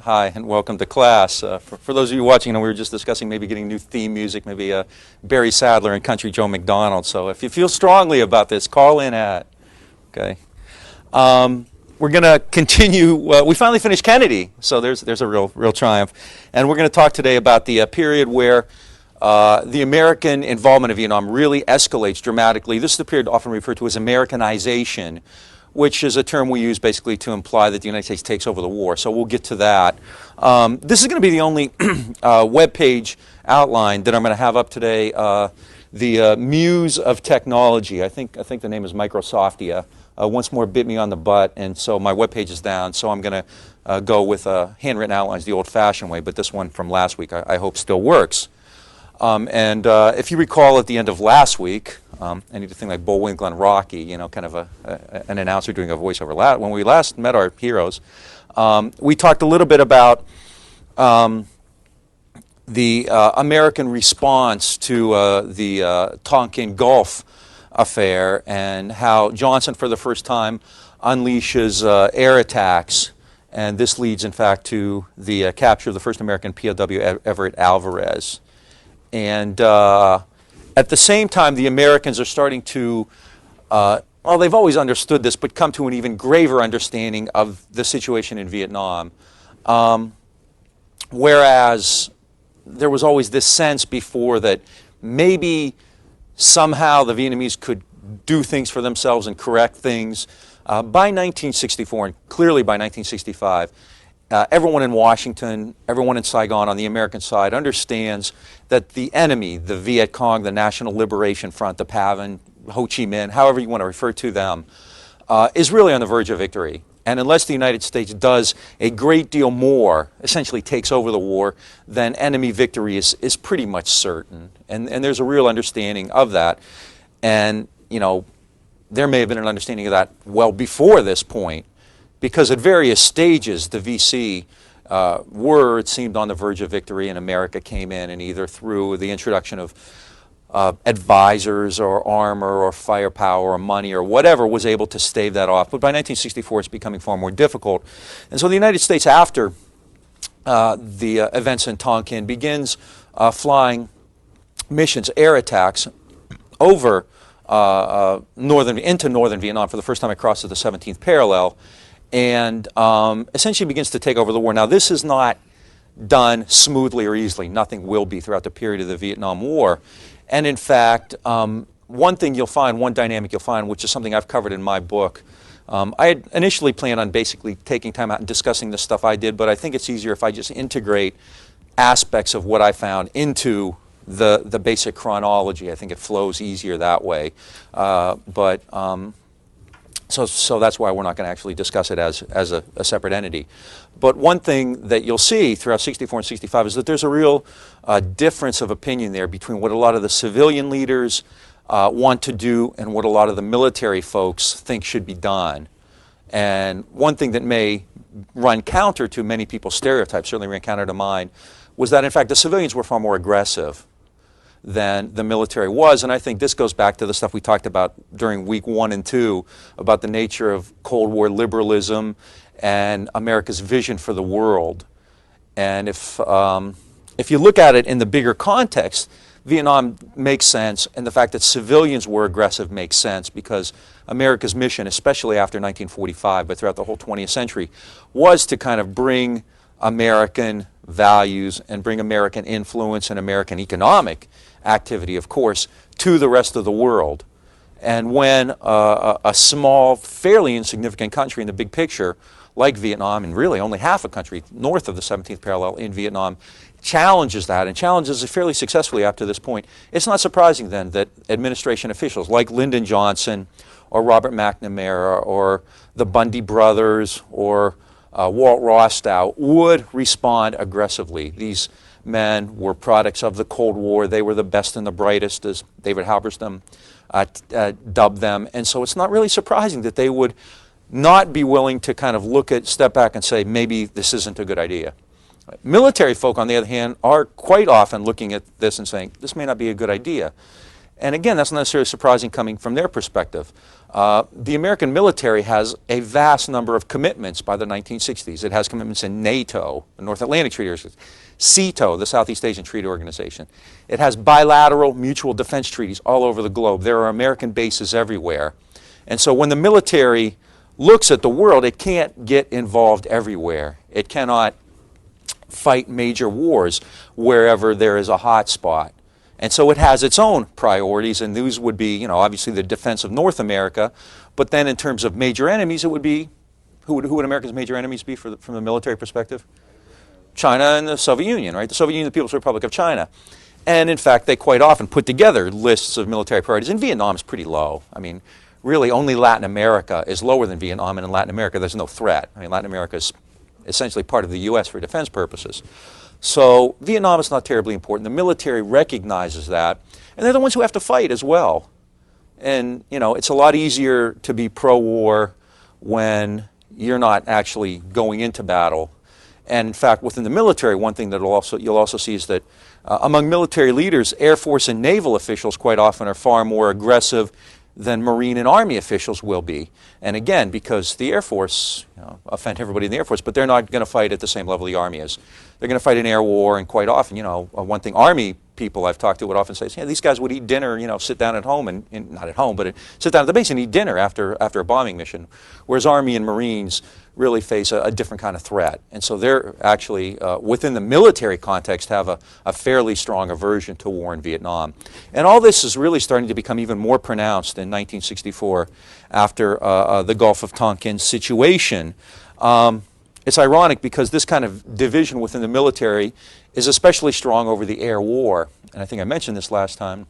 Hi, and welcome to class. For those of you watching, we were just discussing maybe getting new theme music, maybe Barry Sadler and Country Joe McDonald. So if you feel strongly about this, call in at. Okay. We're going to continue. We finally finished Kennedy, so there's a real triumph. And we're going to talk today about the period where the American involvement in Vietnam really escalates dramatically. This is the period often referred to as Americanization, which is a term we use basically to imply that the United States takes over the war. So we'll get to that. This is going to be the only web page outline that I'm going to have up today. The Muse of Technology. I think the name is Microsoftia. Once more bit me on the butt, and so my web page is down. So I'm going to go with handwritten outlines the old-fashioned way, but this one from last week I hope still works. And if you recall at the end of last week, any thing like Bullwinkle and Rocky, kind of an announcer doing a voiceover. When we last met our heroes, we talked a little bit about the American response to the Tonkin Gulf affair and how Johnson, for the first time, unleashes air attacks. And this leads, in fact, to the capture of the first American POW, Everett Alvarez. And at the same time, the Americans are starting to, well, they've always understood this, but come to an even graver understanding of the situation in Vietnam. Whereas there was always this sense before that maybe somehow the Vietnamese could do things for themselves and correct things. By 1964, and clearly by 1965, everyone in Washington, everyone in Saigon on the American side understands that the enemy, the Viet Cong, the National Liberation Front, the PAVN, Ho Chi Minh, however you want to refer to them, is really on the verge of victory. And unless the United States does a great deal more, essentially takes over the war, then enemy victory is pretty much certain. And there's a real understanding of that. And, there may have been an understanding of that well before this point, because at various stages, the VC were, it seemed, on the verge of victory, and America came in, and either through the introduction of advisors or armor or firepower or money or whatever was able to stave that off. But by 1964, it's becoming far more difficult. And so the United States, after the events in Tonkin, begins flying missions, air attacks, over into northern Vietnam for the first time it crosses the 17th parallel, and essentially begins to take over the war. Now, this is not done smoothly or easily. Nothing will be throughout the period of the Vietnam War. And in fact, one thing you'll find, one dynamic you'll find, which is something I've covered in my book. I had initially planned on basically taking time out and discussing the stuff I did, but I think it's easier if I just integrate aspects of what I found into the basic chronology. I think it flows easier that way. So that's why we're not going to actually discuss it as a separate entity. But one thing that you'll see throughout 64 and 65 is that there's a real difference of opinion there between what a lot of the civilian leaders want to do and what a lot of the military folks think should be done. And one thing that may run counter to many people's stereotypes, certainly ran counter to mine, was that in fact the civilians were far more aggressive than the military was. And I think this goes back to the stuff we talked about during week 1 and 2 about the nature of Cold War liberalism and America's vision for the world. And if you look at it in the bigger context, Vietnam makes sense, and the fact that civilians were aggressive makes sense, because America's mission, especially after 1945, but throughout the whole 20th century, was to kind of bring American values and bring American influence and American economic activity, of course, to the rest of the world. And when a small, fairly insignificant country in the big picture, like Vietnam, and really only half a country north of the 17th parallel in Vietnam, challenges that, and challenges it fairly successfully up to this point, it's not surprising then that administration officials like Lyndon Johnson or Robert McNamara or the Bundy brothers or Walt Rostow would respond aggressively. These men were products of the Cold War. They were the best and the brightest, as David Halberstam dubbed them. And so it's not really surprising that they would not be willing to kind of step back and say, maybe this isn't a good idea. Military folk, on the other hand, are quite often looking at this and saying, this may not be a good idea. And again, that's not necessarily surprising coming from their perspective. The American military has a vast number of commitments by the 1960s. It has commitments in NATO, the North Atlantic Treaty Organization, SEATO, the Southeast Asian Treaty Organization. It has bilateral mutual defense treaties all over the globe. There are American bases everywhere. And so when the military looks at the world, it can't get involved everywhere. It cannot fight major wars wherever there is a hot spot. And so it has its own priorities, and these would be, you know, obviously the defense of North America, but then in terms of major enemies, it would be, who would America's major enemies be from the military perspective? China and the Soviet Union, right? The Soviet Union, the People's Republic of China. And in fact, they quite often put together lists of military priorities, and Vietnam is pretty low. I mean, really only Latin America is lower than Vietnam, and in Latin America there's no threat. I mean, Latin America is essentially part of the U.S. for defense purposes. So Vietnam is not terribly important. The military recognizes that, and they're the ones who have to fight as well. And, you know, it's a lot easier to be pro-war when you're not actually going into battle. And in fact, within the military, one thing that you'll also see is that among military leaders, Air Force and naval officials quite often are far more aggressive than Marine and Army officials will be. And again, because the Air Force, you know, offend everybody in the Air Force, but they're not going to fight at the same level the Army is. They're going to fight an air war, and quite often, you know, one thing Army people I've talked to would often say, yeah, these guys would eat dinner, you know, sit down at home, and not at home, but sit down at the base and eat dinner after a bombing mission. Whereas Army and Marines really face a different kind of threat. And so they're actually, within the military context, have a fairly strong aversion to war in Vietnam. And all this is really starting to become even more pronounced in 1964 after the Gulf of Tonkin situation. It's ironic because this kind of division within the military is especially strong over the air war. And I think I mentioned this last time.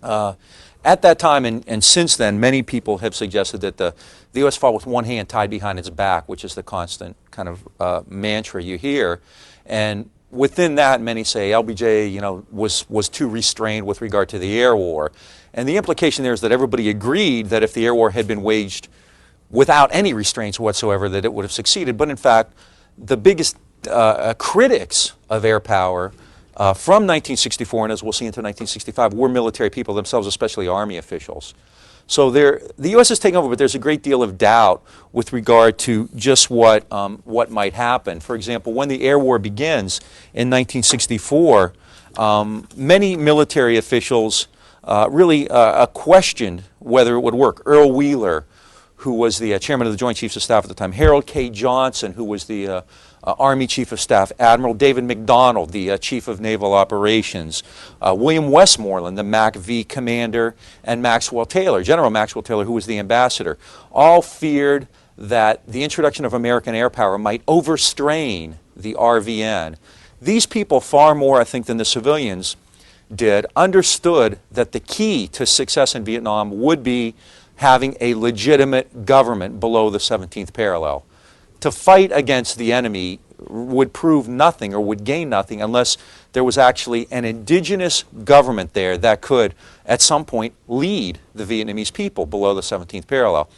At that time and since then, many people have suggested that the U.S. fought with one hand tied behind its back, which is the constant kind of mantra you hear. And within that, many say LBJ, you know, was too restrained with regard to the air war. And the implication there is that everybody agreed that if the air war had been waged without any restraints whatsoever, that it would have succeeded. But in fact, the biggest critics of air power from 1964, and as we'll see into 1965, were military people themselves, especially Army officials. So the U.S. is taking over, but there's a great deal of doubt with regard to just what might happen. For example, when the air war begins in 1964, many military officials really questioned whether it would work. Earl Wheeler, who was the chairman of the Joint Chiefs of Staff at the time, Harold K. Johnson, who was the Army Chief of Staff, Admiral David McDonald, the Chief of Naval Operations, William Westmoreland, the MAC-V commander, and Maxwell Taylor, General Maxwell Taylor, who was the ambassador, all feared that the introduction of American air power might overstrain the RVN. These people, far more, I think, than the civilians did, understood that the key to success in Vietnam would be having a legitimate government below the 17th parallel. To fight against the enemy would prove nothing or would gain nothing unless there was actually an indigenous government there that could, at some point, lead the Vietnamese people below the 17th parallel.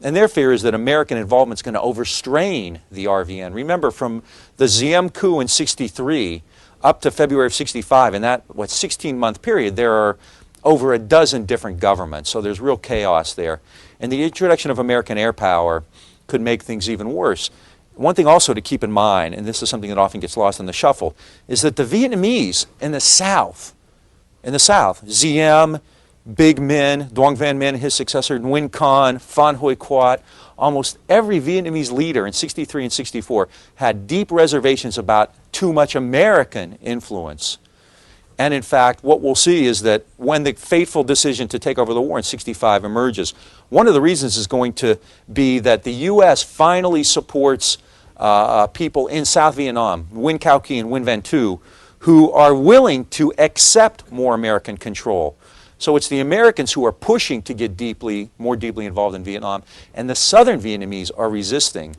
And their fear is that American involvement is going to overstrain the RVN. Remember, from the Diem coup in '63 up to February of '65, in that 16-month period, there are over a dozen different governments. So there's real chaos there. And the introduction of American air power could make things even worse. One thing also to keep in mind, and this is something that often gets lost in the shuffle, is that the Vietnamese in the South, Diem, Big Minh, Duong Van Minh, his successor, Nguyen Con, Phan Huy Quat, almost every Vietnamese leader in '63 and '64 had deep reservations about too much American influence. And in fact, what we'll see is that when the fateful decision to take over the war in '65 emerges, one of the reasons is going to be that the U.S. finally supports people in South Vietnam, Nguyen Cao Ky and Nguyen Van Tu, who are willing to accept more American control. So it's the Americans who are pushing to get more deeply involved in Vietnam, and the Southern Vietnamese are resisting.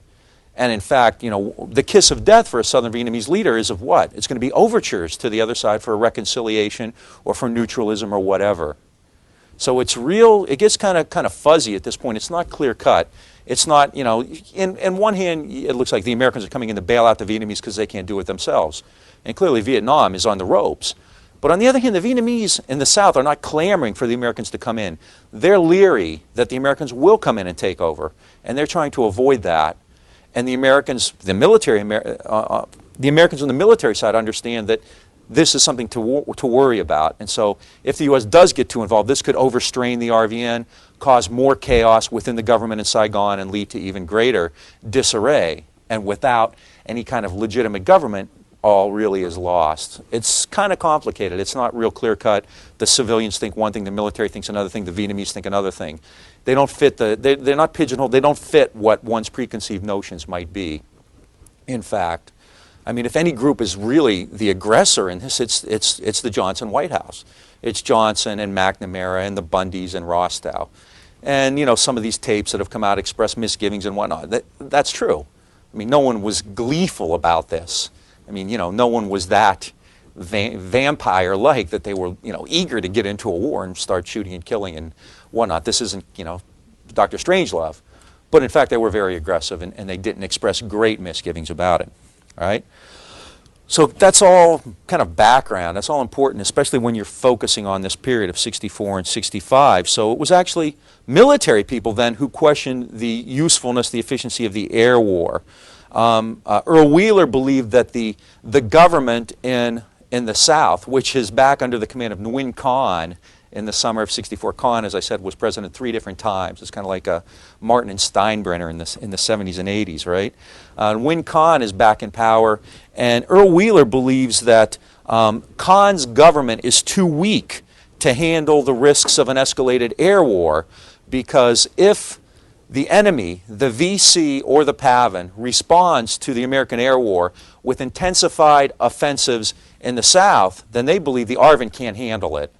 And in fact, you know, the kiss of death for a Southern Vietnamese leader is of what? It's going to be overtures to the other side for a reconciliation or for neutralism or whatever. So it's real, it gets kind of fuzzy at this point. It's not clear cut. It's not, you know, in one hand, it looks like the Americans are coming in to bail out the Vietnamese because they can't do it themselves. And clearly Vietnam is on the ropes. But on the other hand, the Vietnamese in the South are not clamoring for the Americans to come in. They're leery that the Americans will come in and take over, and they're trying to avoid that. And the Americans, the Americans on the military side understand that this is something to worry about. And so if the U.S. does get too involved, this could overstrain the RVN, cause more chaos within the government in Saigon, and lead to even greater disarray. And without any kind of legitimate government, all really is lost. It's kind of complicated. It's not real clear-cut. The civilians think one thing, the military thinks another thing, the Vietnamese think another thing. They don't fit they're not pigeonholed. They don't fit what one's preconceived notions might be. In fact, I mean, if any group is really the aggressor in this, it's the Johnson White House. It's Johnson and McNamara and the Bundys and Rostow. And, you know, some of these tapes that have come out express misgivings and whatnot. That's true. I mean, no one was gleeful about this. I mean, you know, no one was that vampire-like that they were, you know, eager to get into a war and start shooting and killing and whatnot. This isn't, you know, Dr. Strangelove. But in fact, they were very aggressive, and they didn't express great misgivings about it. All right? So that's all kind of background. That's all important, especially when you're focusing on this period of 64 and 65. So it was actually military people then who questioned the usefulness, the efficiency of the air war. Earl Wheeler believed that the government in the South, which is back under the command of Nguyen Khanh in the summer of 64. Khanh, as I said, was president 3 different times. It's kind of like a Martin and Steinbrenner in the 70s and 80s, right? Nguyen Khanh is back in power, and Earl Wheeler believes that Khan's government is too weak to handle the risks of an escalated air war, because if the enemy, the VC or the PAVN, responds to the American air war with intensified offensives in the South, then they believe the ARVN can't handle it.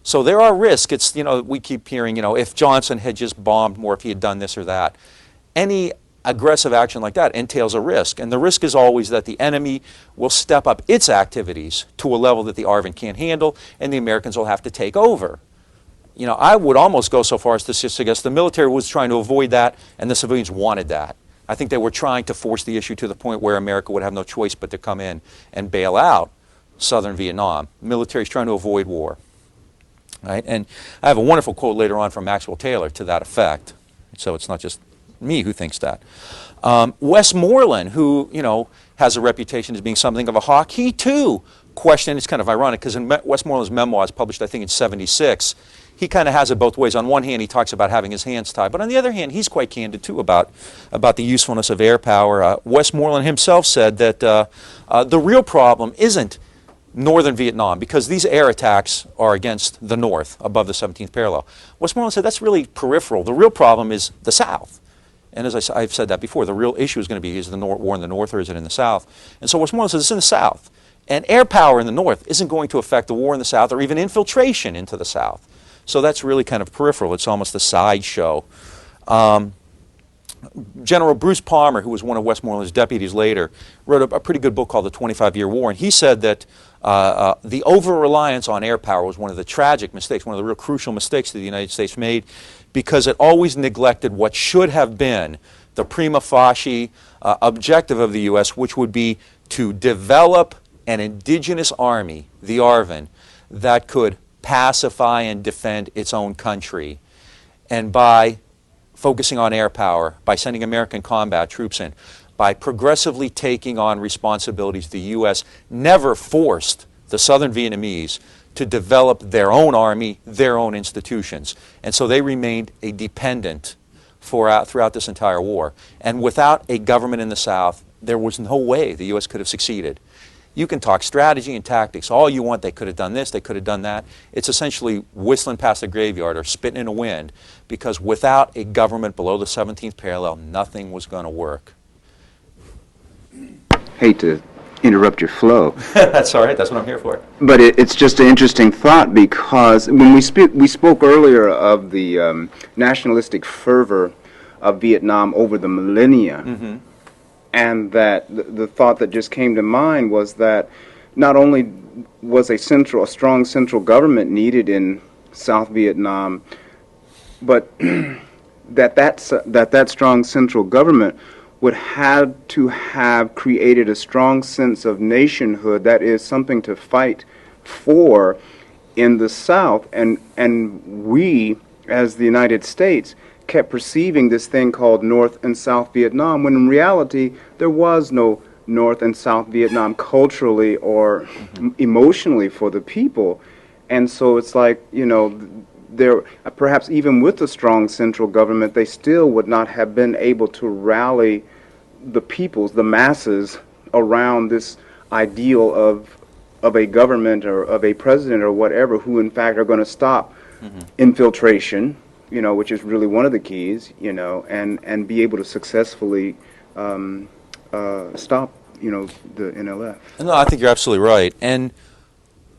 So there are risks. It's, you know, we keep hearing, you know, if Johnson had just bombed more, if he had done this or that. Any aggressive action like that entails a risk. And the risk is always that the enemy will step up its activities to a level that the ARVN can't handle, and the Americans will have to take over. You know, I would almost go so far as to suggest the military was trying to avoid that, and the civilians wanted that. I think they were trying to force the issue to the point where America would have no choice but to come in and bail out southern Vietnam. The military is trying to avoid war. Right? And I have a wonderful quote later on from Maxwell Taylor to that effect. So it's not just me who thinks that. Westmoreland, who, you know, has a reputation as being something of a hawk, he too questioned. It's kind of ironic because in Westmoreland's memoirs, published I think in '76, he kind of has it both ways. On one hand, he talks about having his hands tied, but on the other hand, he's quite candid too about the usefulness of air power. Westmoreland himself said that the real problem isn't northern Vietnam, because these air attacks are against the north, above the 17th parallel. Westmoreland said that's really peripheral. The real problem is the South. And as I've said that before, the real issue is going to be, is the war in the north or is it in the South? And so Westmoreland says it's in the South. And air power in the north isn't going to affect the war in the South or even infiltration into the South. So that's really kind of peripheral. It's almost a sideshow. General Bruce Palmer, who was one of Westmoreland's deputies later, wrote a pretty good book called The 25-Year War, and he said that the over-reliance on air power was one of the tragic mistakes, one of the real crucial mistakes that the United States made, because it always neglected what should have been the prima facie objective of the U.S., which would be to develop an indigenous army, the ARVN, that could pacify and defend its own country. And by focusing on air power, by sending American combat troops in, by progressively taking on responsibilities, the U.S. never forced the southern Vietnamese to develop their own army, their own institutions. And so they remained a dependent throughout this entire war. And without a government in the South, there was no way the U.S. could have succeeded. You can talk strategy and tactics all you want. They could have done this, they could have done that. It's essentially whistling past the graveyard or spitting in the wind, because without a government below the 17th parallel, nothing was going to work. Hate to interrupt your flow. That's all right. That's what I'm here for. But it's just an interesting thought, because when we spoke earlier of the nationalistic fervor of Vietnam over the millennia, Mm-hmm. and that the thought that just came to mind was that not only was a strong central government needed in South Vietnam, but that strong central government would have to have created a strong sense of nationhood, that is, something to fight for in the South, and we, as the United States, kept perceiving this thing called North and South Vietnam, when in reality there was no North and South Vietnam culturally or emotionally for the people. And so it's like, you know, there, perhaps even with a strong central government, they still would not have been able to rally the peoples, the masses, around this ideal of a government or of a president or whatever, who in fact are going to stop infiltration, you know, which is really one of the keys, you know, and be able to successfully stop, you know, the NLF. No, I think you're absolutely right. And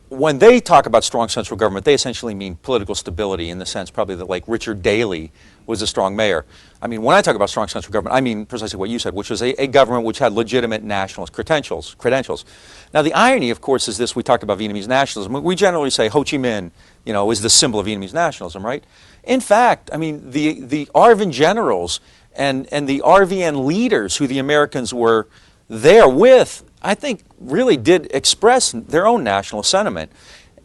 when they talk about strong central government, they essentially mean political stability, in the sense probably that, like, Richard Daley was a strong mayor. I mean, when I talk about strong central government, I mean precisely what you said, which was a government which had legitimate nationalist credentials. Now, the irony, of course, is this: we talked about Vietnamese nationalism. We generally say Ho Chi Minh, you know, is the symbol of Vietnamese nationalism, right? In fact, I mean, the ARVN generals and the RVN leaders who the Americans were there with, I think, really did express their own national sentiment.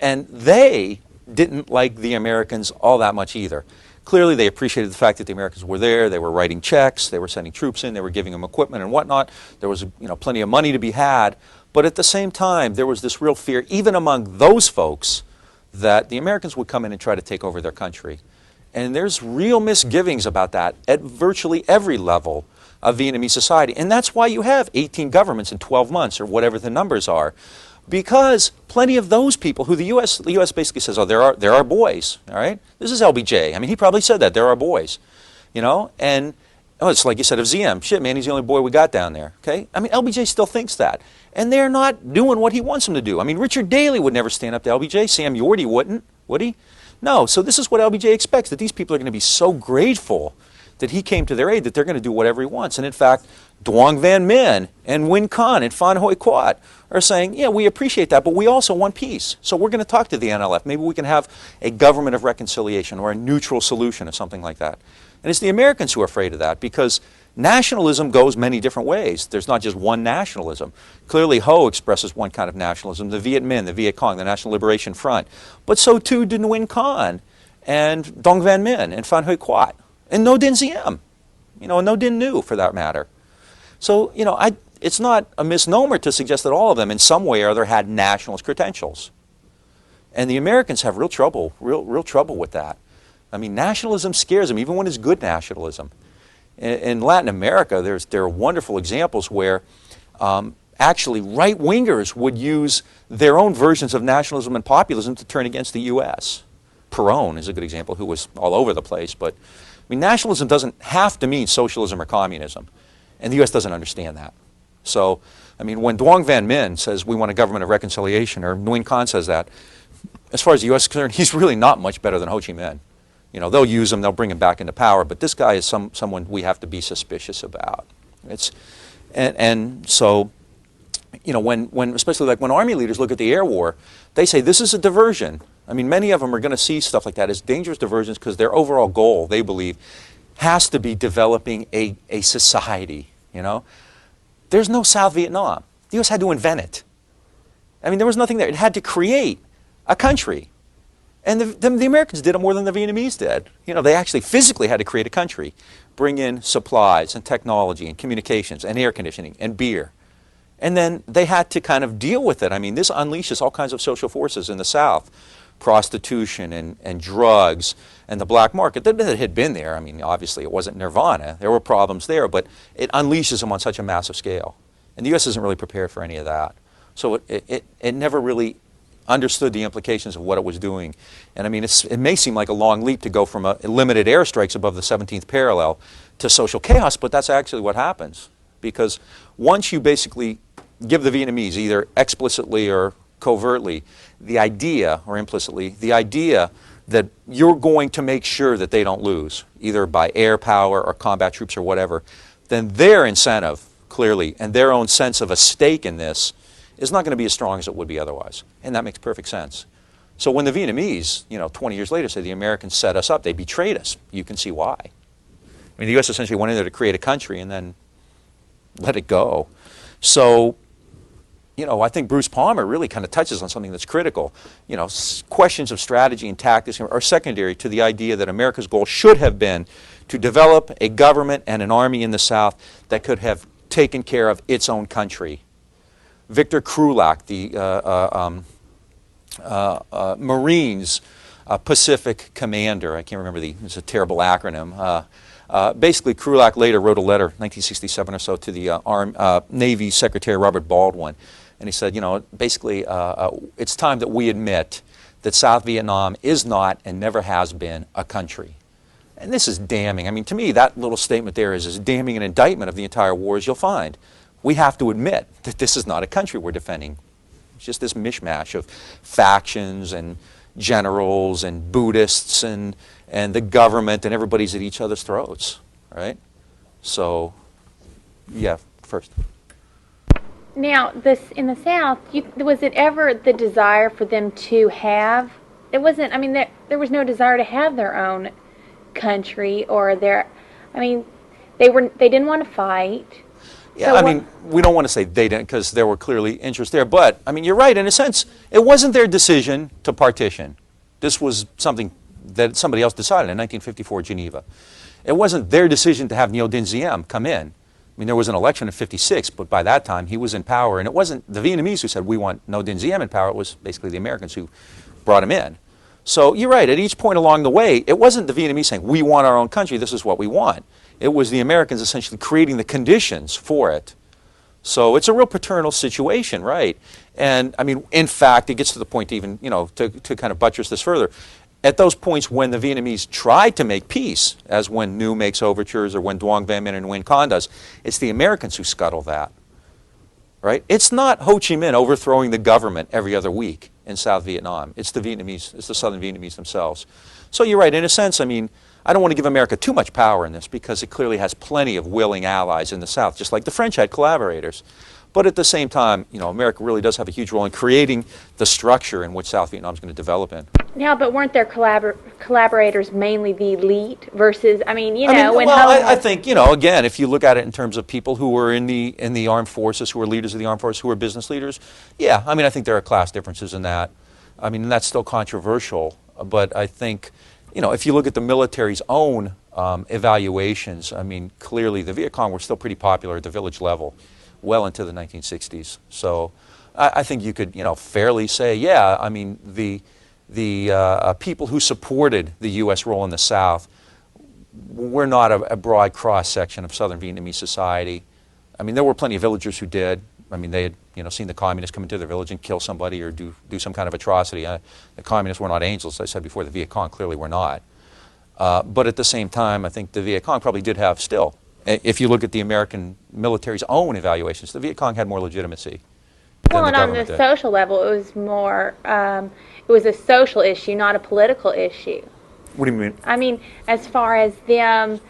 And they didn't like the Americans all that much either. Clearly, they appreciated the fact that the Americans were there. They were writing checks. They were sending troops in. They were giving them equipment and whatnot. There was, you know, plenty of money to be had. But at the same time, there was this real fear, even among those folks, that the Americans would come in and try to take over their country. And there's real misgivings about that at virtually every level of Vietnamese society. And that's why you have 18 governments in 12 months, or whatever the numbers are. Because plenty of those people who the U.S. basically says, oh, there are boys, all right? This is LBJ. I mean, he probably said that, there are boys, you know? And, oh, it's like you said of ZM. Shit, man, he's the only boy we got down there, okay? I mean, LBJ still thinks that. And they're not doing what he wants them to do. I mean, Richard Daley would never stand up to LBJ. Sam Yorty wouldn't, would he? No, so this is what LBJ expects, that these people are going to be so grateful that he came to their aid that they're going to do whatever he wants. And in fact, Duong Van Minh and Nguyen Con and Phan Huy Quat are saying, yeah, we appreciate that, but we also want peace. So we're going to talk to the NLF. Maybe we can have a government of reconciliation or a neutral solution or something like that. And it's the Americans who are afraid of that, because nationalism goes many different ways. There's not just one nationalism. Clearly, Ho expresses one kind of nationalism, the Viet Minh, the Viet Cong, the National Liberation Front. But so too did Nguyen Con and Dong Van Minh and Phan Huy Quat. And No Dinh Diem, you know, and No Dinh New, for that matter. So, you know, it's not a misnomer to suggest that all of them in some way or other had nationalist credentials. And the Americans have real trouble with that. I mean, nationalism scares them, even when it's good nationalism. In Latin America, there are wonderful examples where actually right-wingers would use their own versions of nationalism and populism to turn against the U.S. Perón is a good example, who was all over the place. But I mean, nationalism doesn't have to mean socialism or communism, and the U.S. doesn't understand that. So, I mean, when Duong Van Minh says we want a government of reconciliation, or Nguyen Con says that, as far as the U.S. is concerned, he's really not much better than Ho Chi Minh. You know, they'll use him, they'll bring him back into power, but this guy is someone we have to be suspicious about. And so, you know, when especially like when Army leaders look at the air war, they say this is a diversion. I mean, many of them are going to see stuff like that as dangerous diversions, because their overall goal, they believe, has to be developing a society, you know. There's no South Vietnam. The U.S. had to invent it. I mean, there was nothing there. It had to create a country. And the Americans did it more than the Vietnamese did. You know, they actually physically had to create a country, bring in supplies and technology and communications and air conditioning and beer. And then they had to kind of deal with it. I mean, this unleashes all kinds of social forces in the South. Prostitution and drugs and the black market that had been there. I mean, obviously it wasn't nirvana. There were problems there, but it unleashes them on such a massive scale. And the U.S. isn't really prepared for any of that. So it never really understood the implications of what it was doing. And I mean, it may seem like a long leap to go from limited airstrikes above the 17th parallel to social chaos, but that's actually what happens. Because once you basically give the Vietnamese, either explicitly or covertly, the idea, or implicitly, the idea that you're going to make sure that they don't lose, either by air power or combat troops or whatever, then their incentive, clearly, and their own sense of a stake in this is not going to be as strong as it would be otherwise. And that makes perfect sense. So when the Vietnamese, you know, 20 years later say the Americans set us up, they betrayed us, you can see why. I mean, the U.S. essentially went in there to create a country and then let it go. So I think Bruce Palmer really kind of touches on something that's critical. Questions of strategy and tactics are secondary to the idea that America's goal should have been to develop a government and an army in the South that could have taken care of its own country. Victor Krulak, the Marines Pacific commander, I can't remember it's a terrible acronym. Basically, Krulak later wrote a letter, 1967 or so, to the Navy Secretary Robert Baldwin. And he said, basically, it's time that we admit that South Vietnam is not and never has been a country. And this is damning. I mean, to me, that little statement there is as damning an indictment of the entire war as you'll find. We have to admit that this is not a country we're defending. It's just this mishmash of factions and generals and Buddhists and the government, and everybody's at each other's throats, right? So, yeah, first. Now, in the South, was it ever the desire for them to have? It wasn't. I mean, there was no desire to have their own country or their. I mean, they didn't want to fight. Yeah, so I mean, we don't want to say they didn't because there were clearly interests there. But, I mean, you're right. In a sense, it wasn't their decision to partition. This was something that somebody else decided in 1954 Geneva. It wasn't their decision to have Ngo Dinh Diem come in. I mean, there was an election in '56, but by that time he was in power. And it wasn't the Vietnamese who said, we want Ngo Dinh Diem in power. It was basically the Americans who brought him in. So you're right. At each point along the way, it wasn't the Vietnamese saying, we want our own country. This is what we want. It was the Americans essentially creating the conditions for it. So it's a real paternal situation, right? And I mean, in fact, it gets to the point even, to kind of buttress this further. At those points when the Vietnamese tried to make peace, as when New makes overtures or when Duong Van Minh and Nguyen Con does, it's the Americans who scuttle that, right? It's not Ho Chi Minh overthrowing the government every other week in South Vietnam. It's the Vietnamese, it's the Southern Vietnamese themselves. So you're right, in a sense, I mean, I don't want to give America too much power in this because it clearly has plenty of willing allies in the South, just like the French had collaborators. But at the same time, America really does have a huge role in creating the structure in which South Vietnam is going to develop in. Yeah, but weren't their collaborators mainly the elite versus, I think, again, if you look at it in terms of people who were in the armed forces, who were leaders of the armed forces, who were business leaders, yeah, I mean, I think there are class differences in that. I mean, that's still controversial, but I think, if you look at the military's own evaluations, I mean, clearly the Viet Cong were still pretty popular at the village level well into the 1960s. So I think you could, fairly say, yeah, I mean, the people who supported the U.S. role in the South were not a broad cross-section of Southern Vietnamese society. I mean, there were plenty of villagers who did. I mean, they had, seen the communists come into their village and kill somebody or do some kind of atrocity. The communists were not angels, as I said before. The Viet Cong clearly were not. But at the same time, I think the Viet Cong probably did have still. If you look at the American military's own evaluations, the Viet Cong had more legitimacy. Well, and on the social level, it was more, it was a social issue, not a political issue. What do you mean? I mean, as far as them,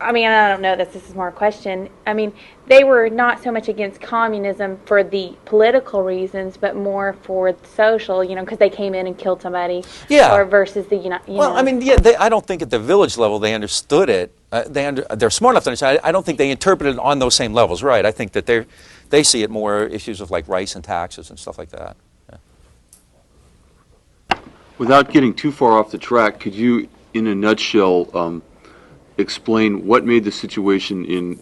I don't know this is more a question. I mean, they were not so much against communism for the political reasons, but more for social, because they came in and killed somebody. Yeah. Or versus the, Well, I mean, yeah, I don't think at the village level they understood it. They're smart enough to understand. I don't think they interpreted it on those same levels, right? I think that they see it more issues of like rice and taxes and stuff like that. Yeah. Without getting too far off the track, could you, in a nutshell, explain what made the situation in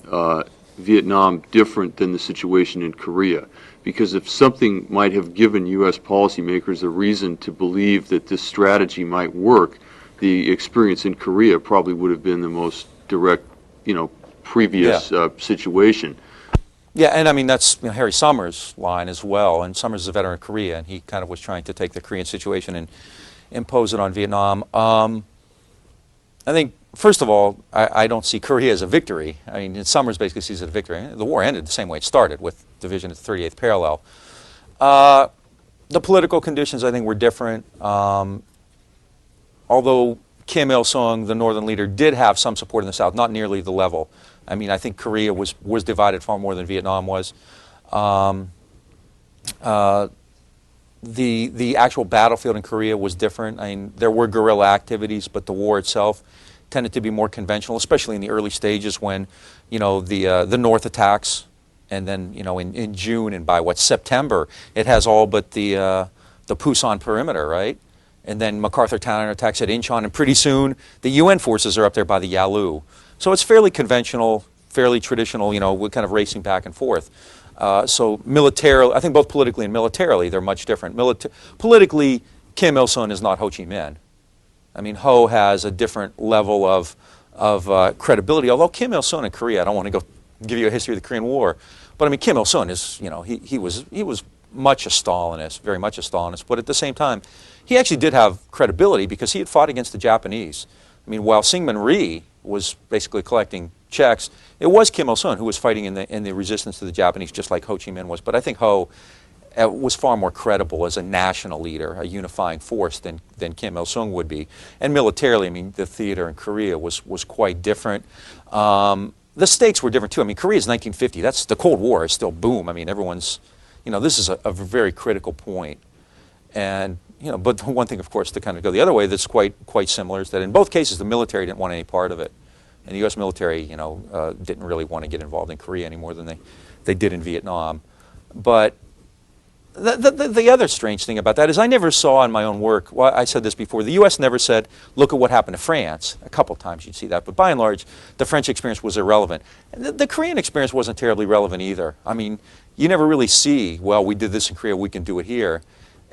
Vietnam different than the situation in Korea? Because if something might have given U.S. policymakers a reason to believe that this strategy might work, the experience in Korea probably would have been the most direct, previous situation. Yeah, and I mean, that's Harry Summers' line as well, and Summers is a veteran of Korea, and he kind of was trying to take the Korean situation and impose it on Vietnam. I think, first of all, I don't see Korea as a victory. I mean, Summers basically sees it as a victory. The war ended the same way it started, with division at the 38th parallel. The political conditions, I think, were different. Although Kim Il-sung, the northern leader, did have some support in the South, not nearly the level. I mean, I think Korea was divided far more than Vietnam was. The actual battlefield in Korea was different. I mean, there were guerrilla activities, but the war itself tended to be more conventional, especially in the early stages when, the North attacks and then in June, and by September, it has all but the Pusan perimeter, right? And then MacArthur counterattacks at Incheon, and pretty soon the UN forces are up there by the Yalu. So it's fairly conventional, fairly traditional, we're kind of racing back and forth. So militarily, I think both politically and militarily, they're much different. Politically, Kim Il-sung is not Ho Chi Minh. I mean, Ho has a different level of credibility, although Kim Il-sung in Korea, I don't want to go give you a history of the Korean War, but I mean, Kim Il-sung is, he was much a Stalinist, very much a Stalinist, but at the same time, he actually did have credibility because he had fought against the Japanese. I mean, while Syngman Rhee was basically collecting checks, it was Kim Il-sung who was fighting in the resistance to the Japanese, just like Ho Chi Minh was. But I think Ho was far more credible as a national leader, a unifying force than Kim Il-sung would be. And militarily, I mean, the theater in Korea was quite different. The stakes were different too. I mean, Korea's 1950. That's the Cold War is still boom. I mean, everyone's, this is a very critical point. And but one thing, of course, to kind of go the other way that's quite similar is that in both cases the military didn't want any part of it, and the U.S. military, didn't really want to get involved in Korea any more than they did in Vietnam. But the other strange thing about that is I never saw in my own work. Well, I said this before. The U.S. never said, "Look at what happened to France." A couple times you'd see that, but by and large, the French experience was irrelevant. And the Korean experience wasn't terribly relevant either. I mean, you never really see, well, we did this in Korea, we can do it here.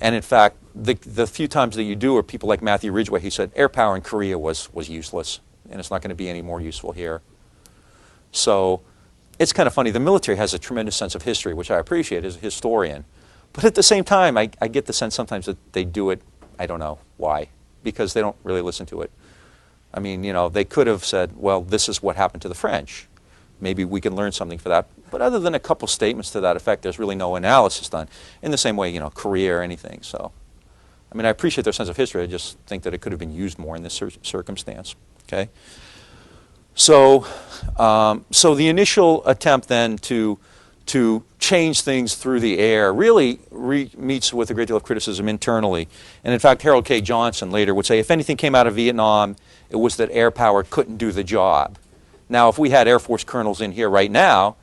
And in fact, the few times that you do are people like Matthew Ridgway, who said air power in Korea was useless, and it's not going to be any more useful here. So it's kind of funny. The military has a tremendous sense of history, which I appreciate as a historian. But at the same time, I get the sense sometimes that they do it, I don't know why, because they don't really listen to it. I mean, they could have said, well, this is what happened to the French. Maybe we can learn something for that. But other than a couple statements to that effect, there's really no analysis done. In the same way, Korea or anything. So, I mean, I appreciate their sense of history. I just think that it could have been used more in this circumstance. Okay. So, so the initial attempt then to change things through the air really meets with a great deal of criticism internally. And in fact, Harold K. Johnson later would say, if anything came out of Vietnam, it was that air power couldn't do the job. Now, if we had Air Force colonels in here right now,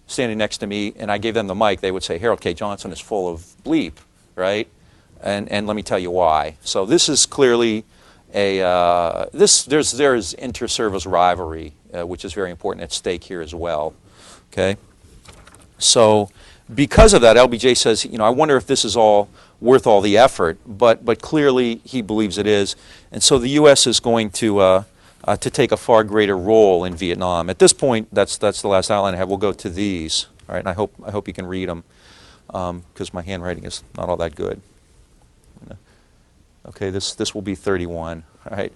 standing next to me, and I gave them the mic, they would say, Harold K. Johnson is full of bleep, right? And let me tell you why. So this is clearly there's inter-service rivalry, which is very important at stake here as well, okay? So because of that, LBJ says, I wonder if this is all worth all the effort, but clearly he believes it is. And so the U.S. is going to take a far greater role in Vietnam. At this point, that's the last outline I have. We'll go to these, all right? And I hope you can read them because my handwriting is not all that good. Okay, this will be 31, all right?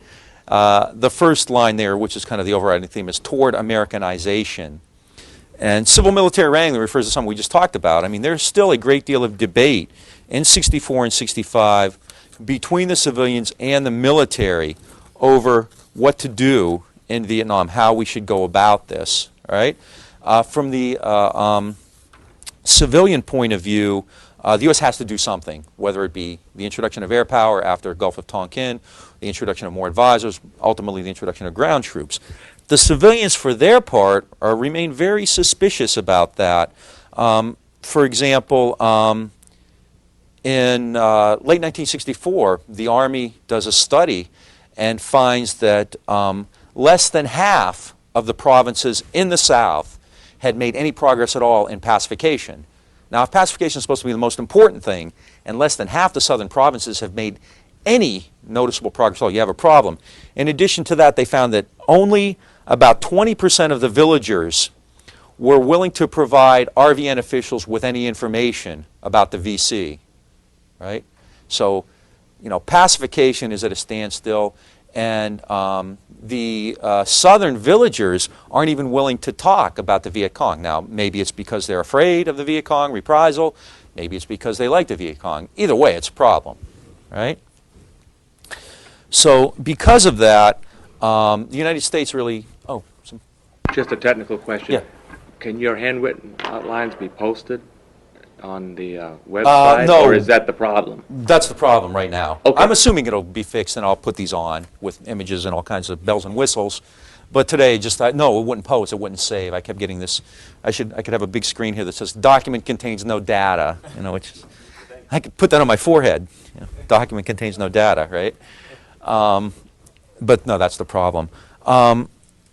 The first line there, which is kind of the overriding theme, is toward Americanization. And civil-military wrangling refers to something we just talked about. I mean, there's still a great deal of debate in 64 and 65 between the civilians and the military over what to do in Vietnam, how we should go about this, all right? From the civilian point of view, the U.S. has to do something, whether it be the introduction of air power after Gulf of Tonkin, the introduction of more advisors, ultimately the introduction of ground troops. The civilians, for their part, remain very suspicious about that. For example, in late 1964, the Army does a study and finds that less than half of the provinces in the South had made any progress at all in pacification. Now, if pacification is supposed to be the most important thing, and less than half the southern provinces have made any noticeable progress at all, you have a problem. In addition to that, they found that only about 20% of the villagers were willing to provide RVN officials with any information about the VC, right? So, pacification is at a standstill, and the southern villagers aren't even willing to talk about the Viet Cong. Now, maybe it's because they're afraid of the Viet Cong reprisal. Maybe it's because they like the Viet Cong. Either way, it's a problem, right? So because of that, the United States really... Oh, just a technical question. Yeah. Can your handwritten outlines be posted on the website, no. or is that the problem? That's the problem right now. Okay. I'm assuming it'll be fixed, and I'll put these on with images and all kinds of bells and whistles. But today, just no, it wouldn't post, it wouldn't save. I kept getting this. I could have a big screen here that says document contains no data. You know, which I could put that on my forehead. You know, document contains no data, right? But no, that's the problem.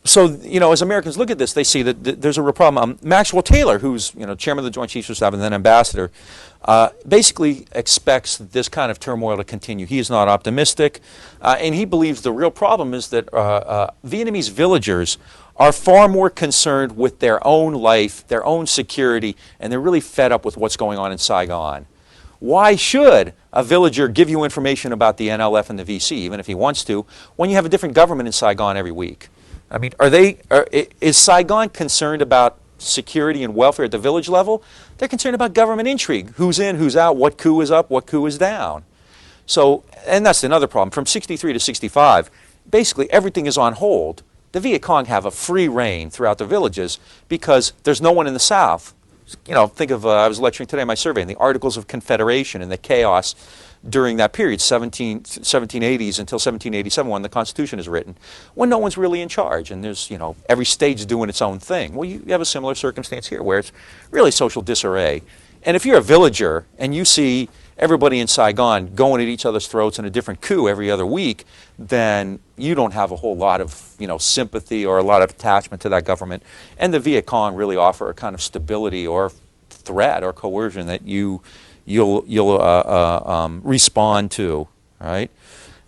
So, you know, as Americans look at this, they see that there's a real problem. Maxwell Taylor, who's, you know, chairman of the Joint Chiefs of Staff and then ambassador, basically expects this kind of turmoil to continue. He is not optimistic, and he believes the real problem is that Vietnamese villagers are far more concerned with their own life, their own security, and they're really fed up with what's going on in Saigon. Why should a villager give you information about the NLF and the VC, even if he wants to, when you have a different government in Saigon every week? I mean, is Saigon concerned about security and welfare at the village level? They're concerned about government intrigue. Who's in, who's out, what coup is up, what coup is down. So, and that's another problem. From 63 to 65, basically everything is on hold. The Viet Cong have a free reign throughout the villages because there's no one in the South. You know, think of, I was lecturing today in my survey, in the Articles of Confederation and the chaos during that period, 1780s until 1787, when the Constitution is written, when no one's really in charge and there's, you know, every state's doing its own thing. Well, you have a similar circumstance here where it's really social disarray. And if you're a villager and you see everybody in Saigon going at each other's throats in a different coup every other week, then you don't have a whole lot of, you know, sympathy or a lot of attachment to that government. And the Viet Cong really offer a kind of stability or threat or coercion that you'll respond to, right?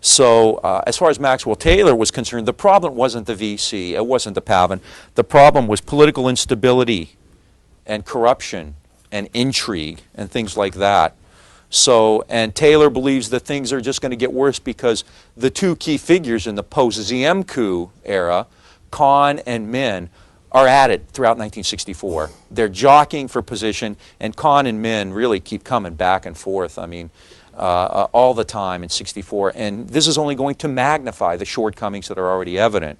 So as far as Maxwell Taylor was concerned, the problem wasn't the VC, it wasn't the PAVN. The problem was political instability and corruption and intrigue and things like that. So, and Taylor believes that things are just going to get worse because the two key figures in the post-ZM coup era, Khan and Min, are at it throughout 1964. They're jockeying for position, and Khan and Min really keep coming back and forth, I mean, all the time in 64. And this is only going to magnify the shortcomings that are already evident.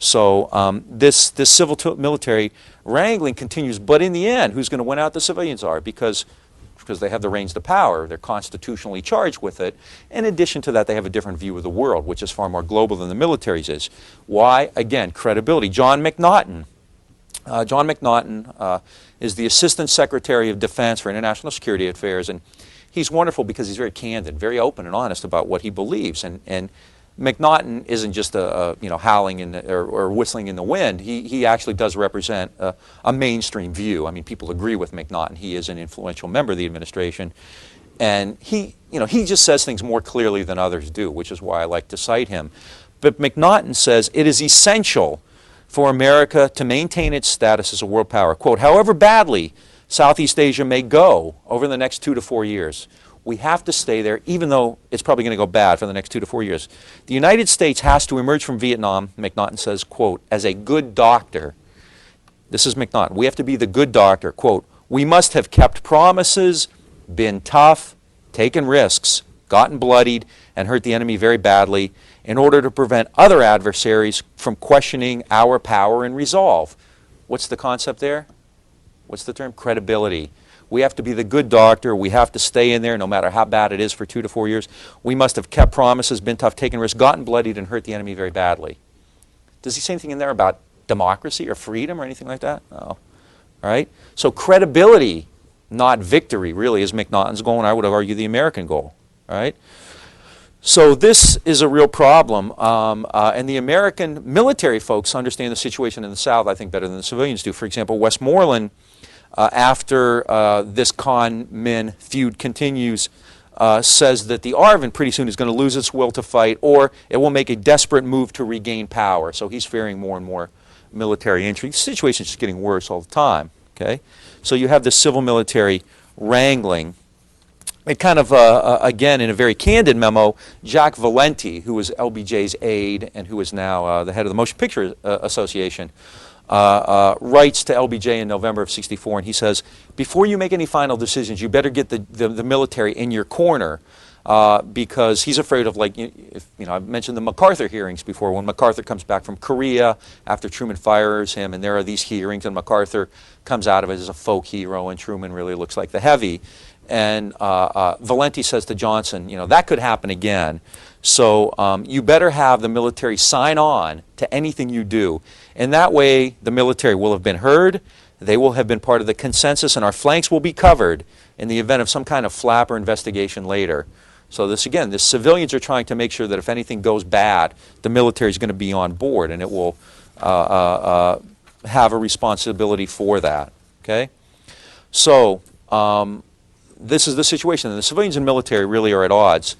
So this civil-military wrangling continues, but in the end, who's going to win out? The civilians are, because they have the reins to power. They're constitutionally charged with it. In addition to that, they have a different view of the world, which is far more global than the military's is. Why? Again, credibility. John Mcnaughton is the Assistant Secretary of Defense for International Security Affairs, and he's wonderful because he's very candid, very open and honest about what he believes. And Mcnaughton isn't just howling in or whistling in the wind. He actually does represent a mainstream view. I mean, people agree with Mcnaughton. He is an influential member of the administration, and he just says things more clearly than others do, which is why I like to cite him. But Mcnaughton says it is essential for America to maintain its status as a world power. Quote, however badly Southeast Asia may go over the next 2 to 4 years, we have to stay there, even though it's probably going to go bad for the next 2 to 4 years. The United States has to emerge from Vietnam, Mcnaughton says, quote, as a good doctor. This is Mcnaughton. We have to be the good doctor. Quote, we must have kept promises, been tough, taken risks, gotten bloodied, and hurt the enemy very badly in order to prevent other adversaries from questioning our power and resolve. What's the concept there? What's the term? Credibility. We have to be the good doctor. We have to stay in there no matter how bad it is for 2 to 4 years. We must have kept promises, been tough, taken risks, gotten bloodied, and hurt the enemy very badly. Does he say anything in there about democracy or freedom or anything like that? No. All right? So credibility, not victory, really is Mcnaughton's goal, and I would argue the American goal. All right? So this is a real problem, and the American military folks understand the situation in the South, I think, better than the civilians do. For example, Westmoreland, after this Khan-Min feud continues, says that the ARVN pretty soon is going to lose its will to fight, or it will make a desperate move to regain power. So he's fearing more and more military intrigue. The situation is just getting worse all the time. Okay, so you have this civil-military wrangling. It kind of, again, in a very candid memo, Jacques Valenti, who was LBJ's aide and who is now the head of the Motion Picture Association, writes to LBJ in November of '64, and he says, before you make any final decisions, you better get the military in your corner, because he's afraid of, like, I've mentioned the MacArthur hearings before, when MacArthur comes back from Korea after Truman fires him, and there are these hearings, and MacArthur comes out of it as a folk hero, and Truman really looks like the heavy. And Valenti says to Johnson, you know, that could happen again. So you better have the military sign on to anything you do. And that way, the military will have been heard, they will have been part of the consensus, and our flanks will be covered in the event of some kind of flap or investigation later. So this, again, the civilians are trying to make sure that if anything goes bad, the military is going to be on board, and it will have a responsibility for that. Okay? So this is the situation. And the civilians and military really are at odds.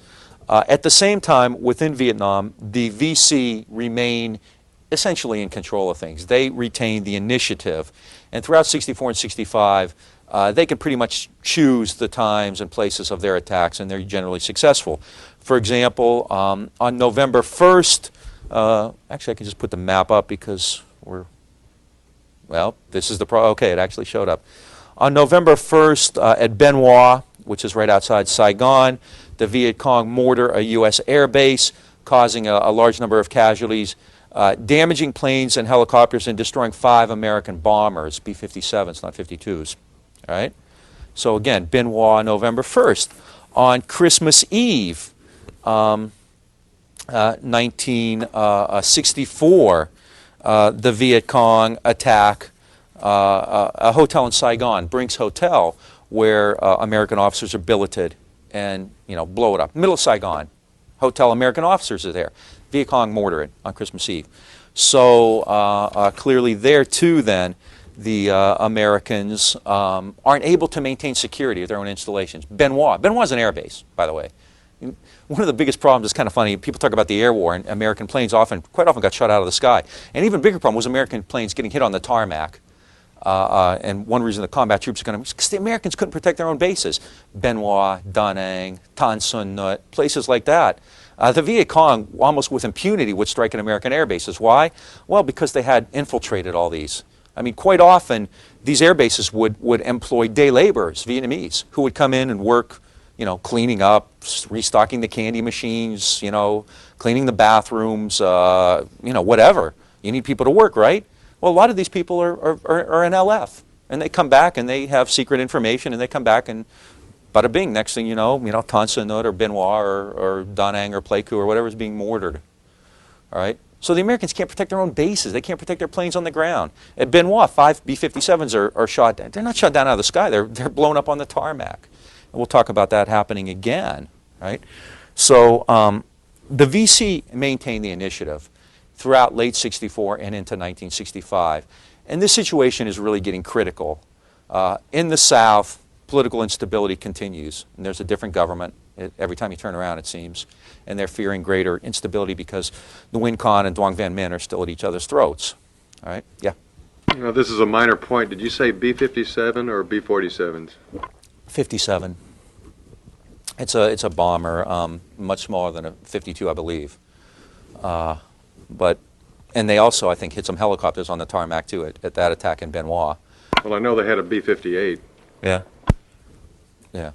At the same time, within Vietnam, the VC remain essentially in control of things. They retain the initiative. And throughout 64 and 65, they can pretty much choose the times and places of their attacks, and they're generally successful. For example, on November 1st, actually I can just put the map up because well, this is the okay, it actually showed up. On November 1st at Bien Hoa, which is right outside Saigon, the Viet Cong mortar a U.S. air base, causing a large number of casualties, damaging planes and helicopters and destroying 5 American bombers, B-57s, not 52s. All right? So again, Bien Hoa, November 1st. On Christmas Eve, 1964, the Viet Cong attack a hotel in Saigon, Brink's Hotel, where American officers are billeted, and blow it up. Middle of Saigon, hotel, American officers are there. Viet Cong mortar it on Christmas Eve. So clearly there too then, the Americans aren't able to maintain security of their own installations. Bien Hoa is an air base, by the way. One of the biggest problems is kind of funny. People talk about the air war, and American planes quite often got shot out of the sky. An even bigger problem was American planes getting hit on the tarmac. And one reason the combat troops are going to, because the Americans couldn't protect their own bases. Bien Hoa, Da Nang, Tan Son Nhut, places like that. The Viet Cong, almost with impunity, would strike at American air bases. Why? Well, because they had infiltrated all these. I mean, quite often, these air bases would employ day laborers, Vietnamese, who would come in and work, cleaning up, restocking the candy machines, cleaning the bathrooms, whatever. You need people to work, right? Well, a lot of these people are in LF, and they come back and they have secret information, and they come back and bada bing, next thing you know, Tan Son Nhut or Bien Hoa or Da Nang or Pleiku or whatever is being mortared. All right? So the Americans can't protect their own bases. They can't protect their planes on the ground. At Bien Hoa, 5 B-57s are shot down. They're not shot down out of the sky. They're blown up on the tarmac. And we'll talk about that happening again, right? So the VC maintained the initiative throughout late 64 and into 1965. And this situation is really getting critical. In the South, political instability continues, and there's a different government every time you turn around, it seems, and they're fearing greater instability because the Nguyen Con and Duong Van Minh are still at each other's throats. All right? Yeah? This is a minor point. Did you say B-57 or B-47s? 57. It's a bomber, much smaller than a 52, I believe. And they also, I think, hit some helicopters on the tarmac, too, at that attack in Bien Hoa. Well, I know they had a B-58. Yeah. Yeah.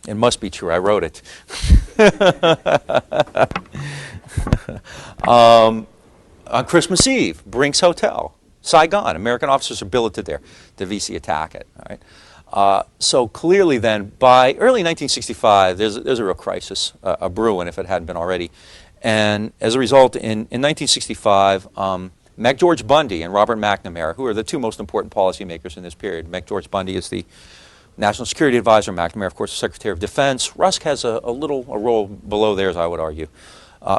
It must be true. I wrote it. On Christmas Eve, Brink's Hotel, Saigon. American officers are billeted there. The VC attack it. All right. So clearly then, by early 1965, there's a real crisis, a brewing if it hadn't been already. And as a result, in 1965, George Bundy and Robert McNamara, who are the two most important policymakers in this period. George Bundy is the National Security Advisor. McNamara, of course, the Secretary of Defense. Rusk has a role below theirs, I would argue.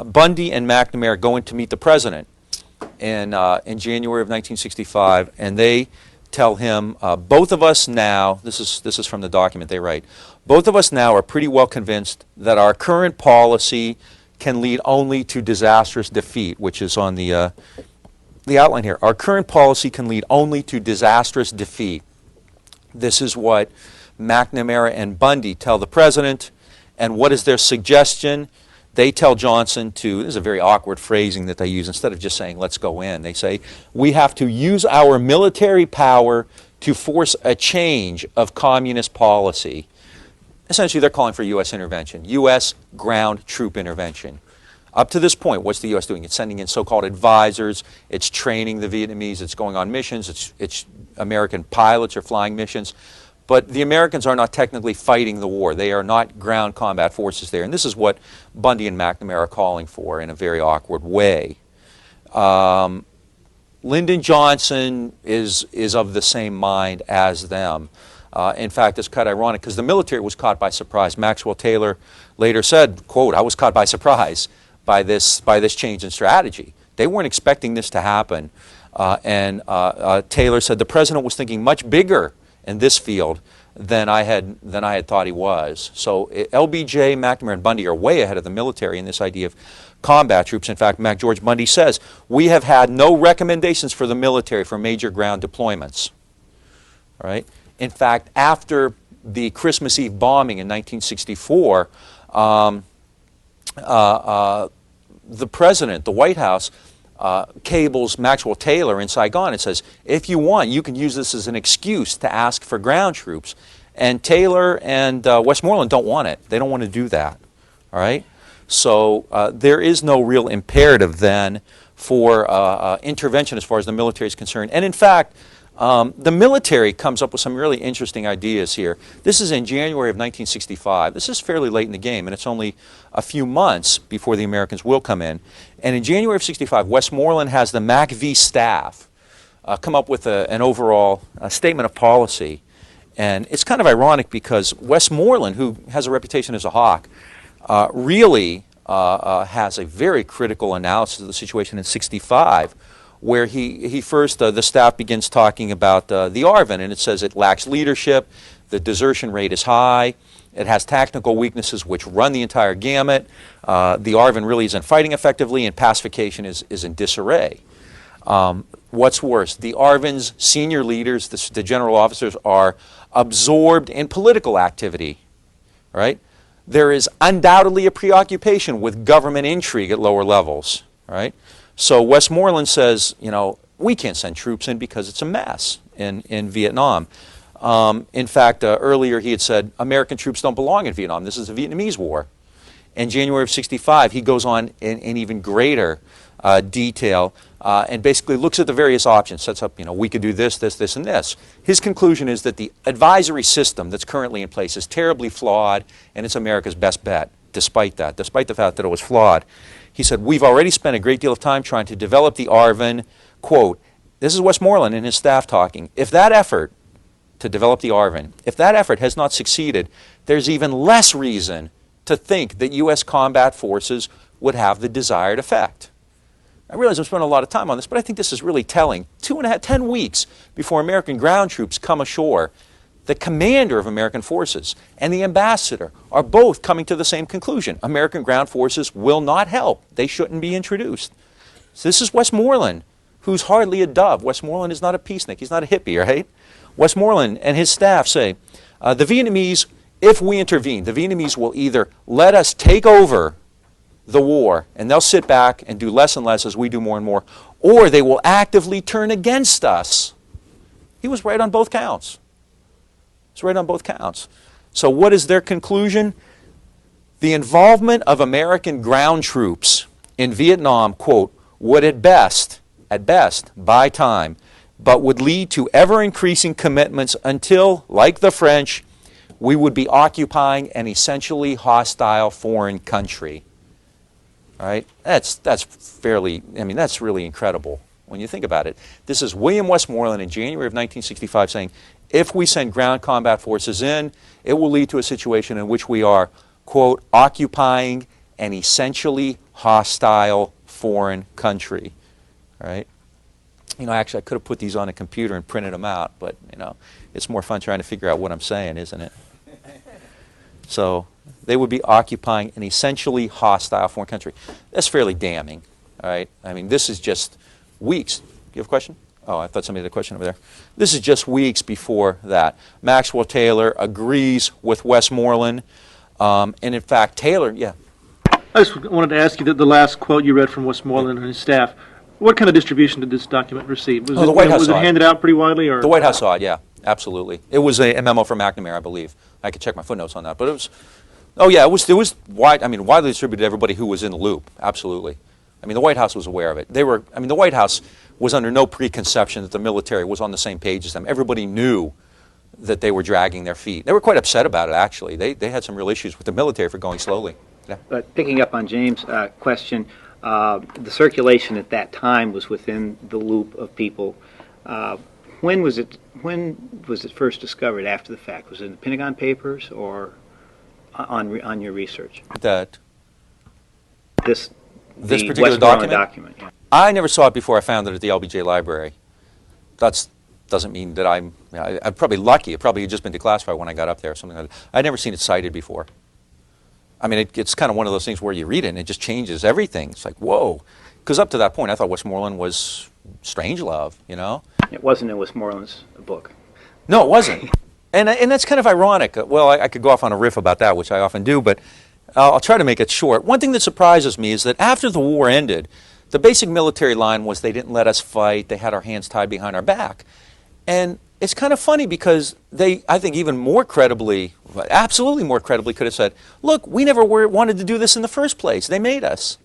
Bundy and McNamara go in to meet the president in January of 1965, and they tell him, both of us now, this is from the document they write, both of us now are pretty well convinced that our current policy can lead only to disastrous defeat, which is on the outline here. Our current policy can lead only to disastrous defeat. This is what McNamara and Bundy tell the president. And what is their suggestion? They tell Johnson to, this is a very awkward phrasing that they use, instead of just saying, let's go in, they say, we have to use our military power to force a change of communist policy. Essentially, they're calling for U.S. intervention, U.S. ground troop intervention. Up to this point, what's the U.S. doing? It's sending in so-called advisors. It's training the Vietnamese. It's going on missions. It's American pilots are flying missions. but the Americans are not technically fighting the war. They are not ground combat forces there. And this is what Bundy and McNamara are calling for in a very awkward way. Lyndon Johnson is of the same mind as them. In fact, it's kind of ironic because the military was caught by surprise. Maxwell Taylor later said, quote, "I was caught by surprise by this change in strategy." They weren't expecting this to happen. And Taylor said, "The president was thinking much bigger in this field than I had thought he was." So LBJ, McNamara, and Bundy are way ahead of the military in this idea of combat troops. In fact, George Bundy says, "We have had no recommendations for the military for major ground deployments." All right? In fact, after the Christmas Eve bombing in 1964, the president, the White House, cables Maxwell Taylor in Saigon and says, "If you want, you can use this as an excuse to ask for ground troops." And Taylor and Westmoreland don't want it. They don't want to do that. All right? So there is no real imperative then for intervention as far as the military is concerned. And in fact, the military comes up with some really interesting ideas here. This is in January of 1965. This is fairly late in the game, and it's only a few months before the Americans will come in. And in January of 65, Westmoreland has the MACV staff come up with an overall statement of policy. And it's kind of ironic because Westmoreland, who has a reputation as a hawk, really has a very critical analysis of the situation in 65, where he first, the staff begins talking about the ARVN, and it says it lacks leadership, the desertion rate is high, it has technical weaknesses which run the entire gamut, the ARVN really isn't fighting effectively, and pacification is in disarray. What's worse, the ARVN's senior leaders, the general officers, are absorbed in political activity, right? There is undoubtedly a preoccupation with government intrigue at lower levels, right? So Westmoreland says, you know, we can't send troops in because it's a mess in Vietnam. In fact, earlier he had said, American troops don't belong in Vietnam. This is a Vietnamese war. In January of 65, he goes on in even greater detail and basically looks at the various options, sets up, you know, we could do this, this, this, and this. His conclusion is that the advisory system that's currently in place is terribly flawed, and it's America's best bet, despite that, despite the fact that it was flawed. He said, we've already spent a great deal of time trying to develop the ARVN, quote, this is Westmoreland and his staff talking, if that effort to develop the ARVN, if that effort has not succeeded, there's even less reason to think that U.S. combat forces would have the desired effect. I realize I'm spending a lot of time on this, but I think this is really telling. 10 weeks before American ground troops come ashore, the commander of American forces and the ambassador are both coming to the same conclusion. American ground forces will not help. They shouldn't be introduced. So this is Westmoreland, who's hardly a dove. Westmoreland is not a peacenik. He's not a hippie, right? Westmoreland and his staff say, the Vietnamese, if we intervene, the Vietnamese will either let us take over the war, and they'll sit back and do less and less as we do more and more, or they will actively turn against us. He was right on both counts. He's right on both counts. So what is their conclusion? The involvement of American ground troops in Vietnam, quote, would at best, buy time, but would lead to ever-increasing commitments until, like the French, we would be occupying an essentially hostile foreign country. All right? That's fairly, I mean, that's really incredible when you think about it. This is William Westmoreland in January of 1965 saying, if we send ground combat forces in, it will lead to a situation in which we are, quote, occupying an essentially hostile foreign country. All right? You know, actually, I could have put these on a computer and printed them out, but, you know, it's more fun trying to figure out what I'm saying, isn't it? So they would be occupying an essentially hostile foreign country. That's fairly damning, all right? I mean, this is just weeks. Do you have a question? Oh, I thought somebody had a question over there. This is just weeks before that. Maxwell Taylor agrees with Westmoreland, and in fact, Taylor, yeah. I just wanted to ask you that the last quote you read from Westmoreland and his staff, what kind of distribution did this document receive? Was the White House was it saw it. handed out pretty widely? Or? The White House saw it, yeah, absolutely. It was a memo from McNamara, I believe. I could check my footnotes on that, but it was, oh yeah, it was widely distributed to everybody who was in the loop, absolutely. I mean, the White House was aware of it. The White House was under no preconception that the military was on the same page as them. Everybody knew that they were dragging their feet. They were quite upset about it, actually. They had some real issues with the military for going slowly. Yeah. But picking up on James' question, the circulation at that time was within the loop of people. When was it first discovered after the fact? Was it in the Pentagon Papers or on your research? That This particular Westmoreland document? yeah. I never saw it before I found it at the LBJ library. That doesn't mean that I'm probably lucky. It probably had just been declassified when I got up there or something like that. I'd never seen it cited before. I mean, it's kind of one of those things where you read it and it just changes everything. It's like, whoa. Because up to that point, I thought Westmoreland was Strangelove, you know? It wasn't in Westmoreland's book. No, it wasn't. And that's kind of ironic. Well, I could go off on a riff about that, which I often do, but I'll try to make it short. One thing that surprises me is that after the war ended, the basic military line was they didn't let us fight. They had our hands tied behind our back. And it's kind of funny because they, I think even more credibly, absolutely more credibly could have said, look, we never wanted to do this in the first place. They made us.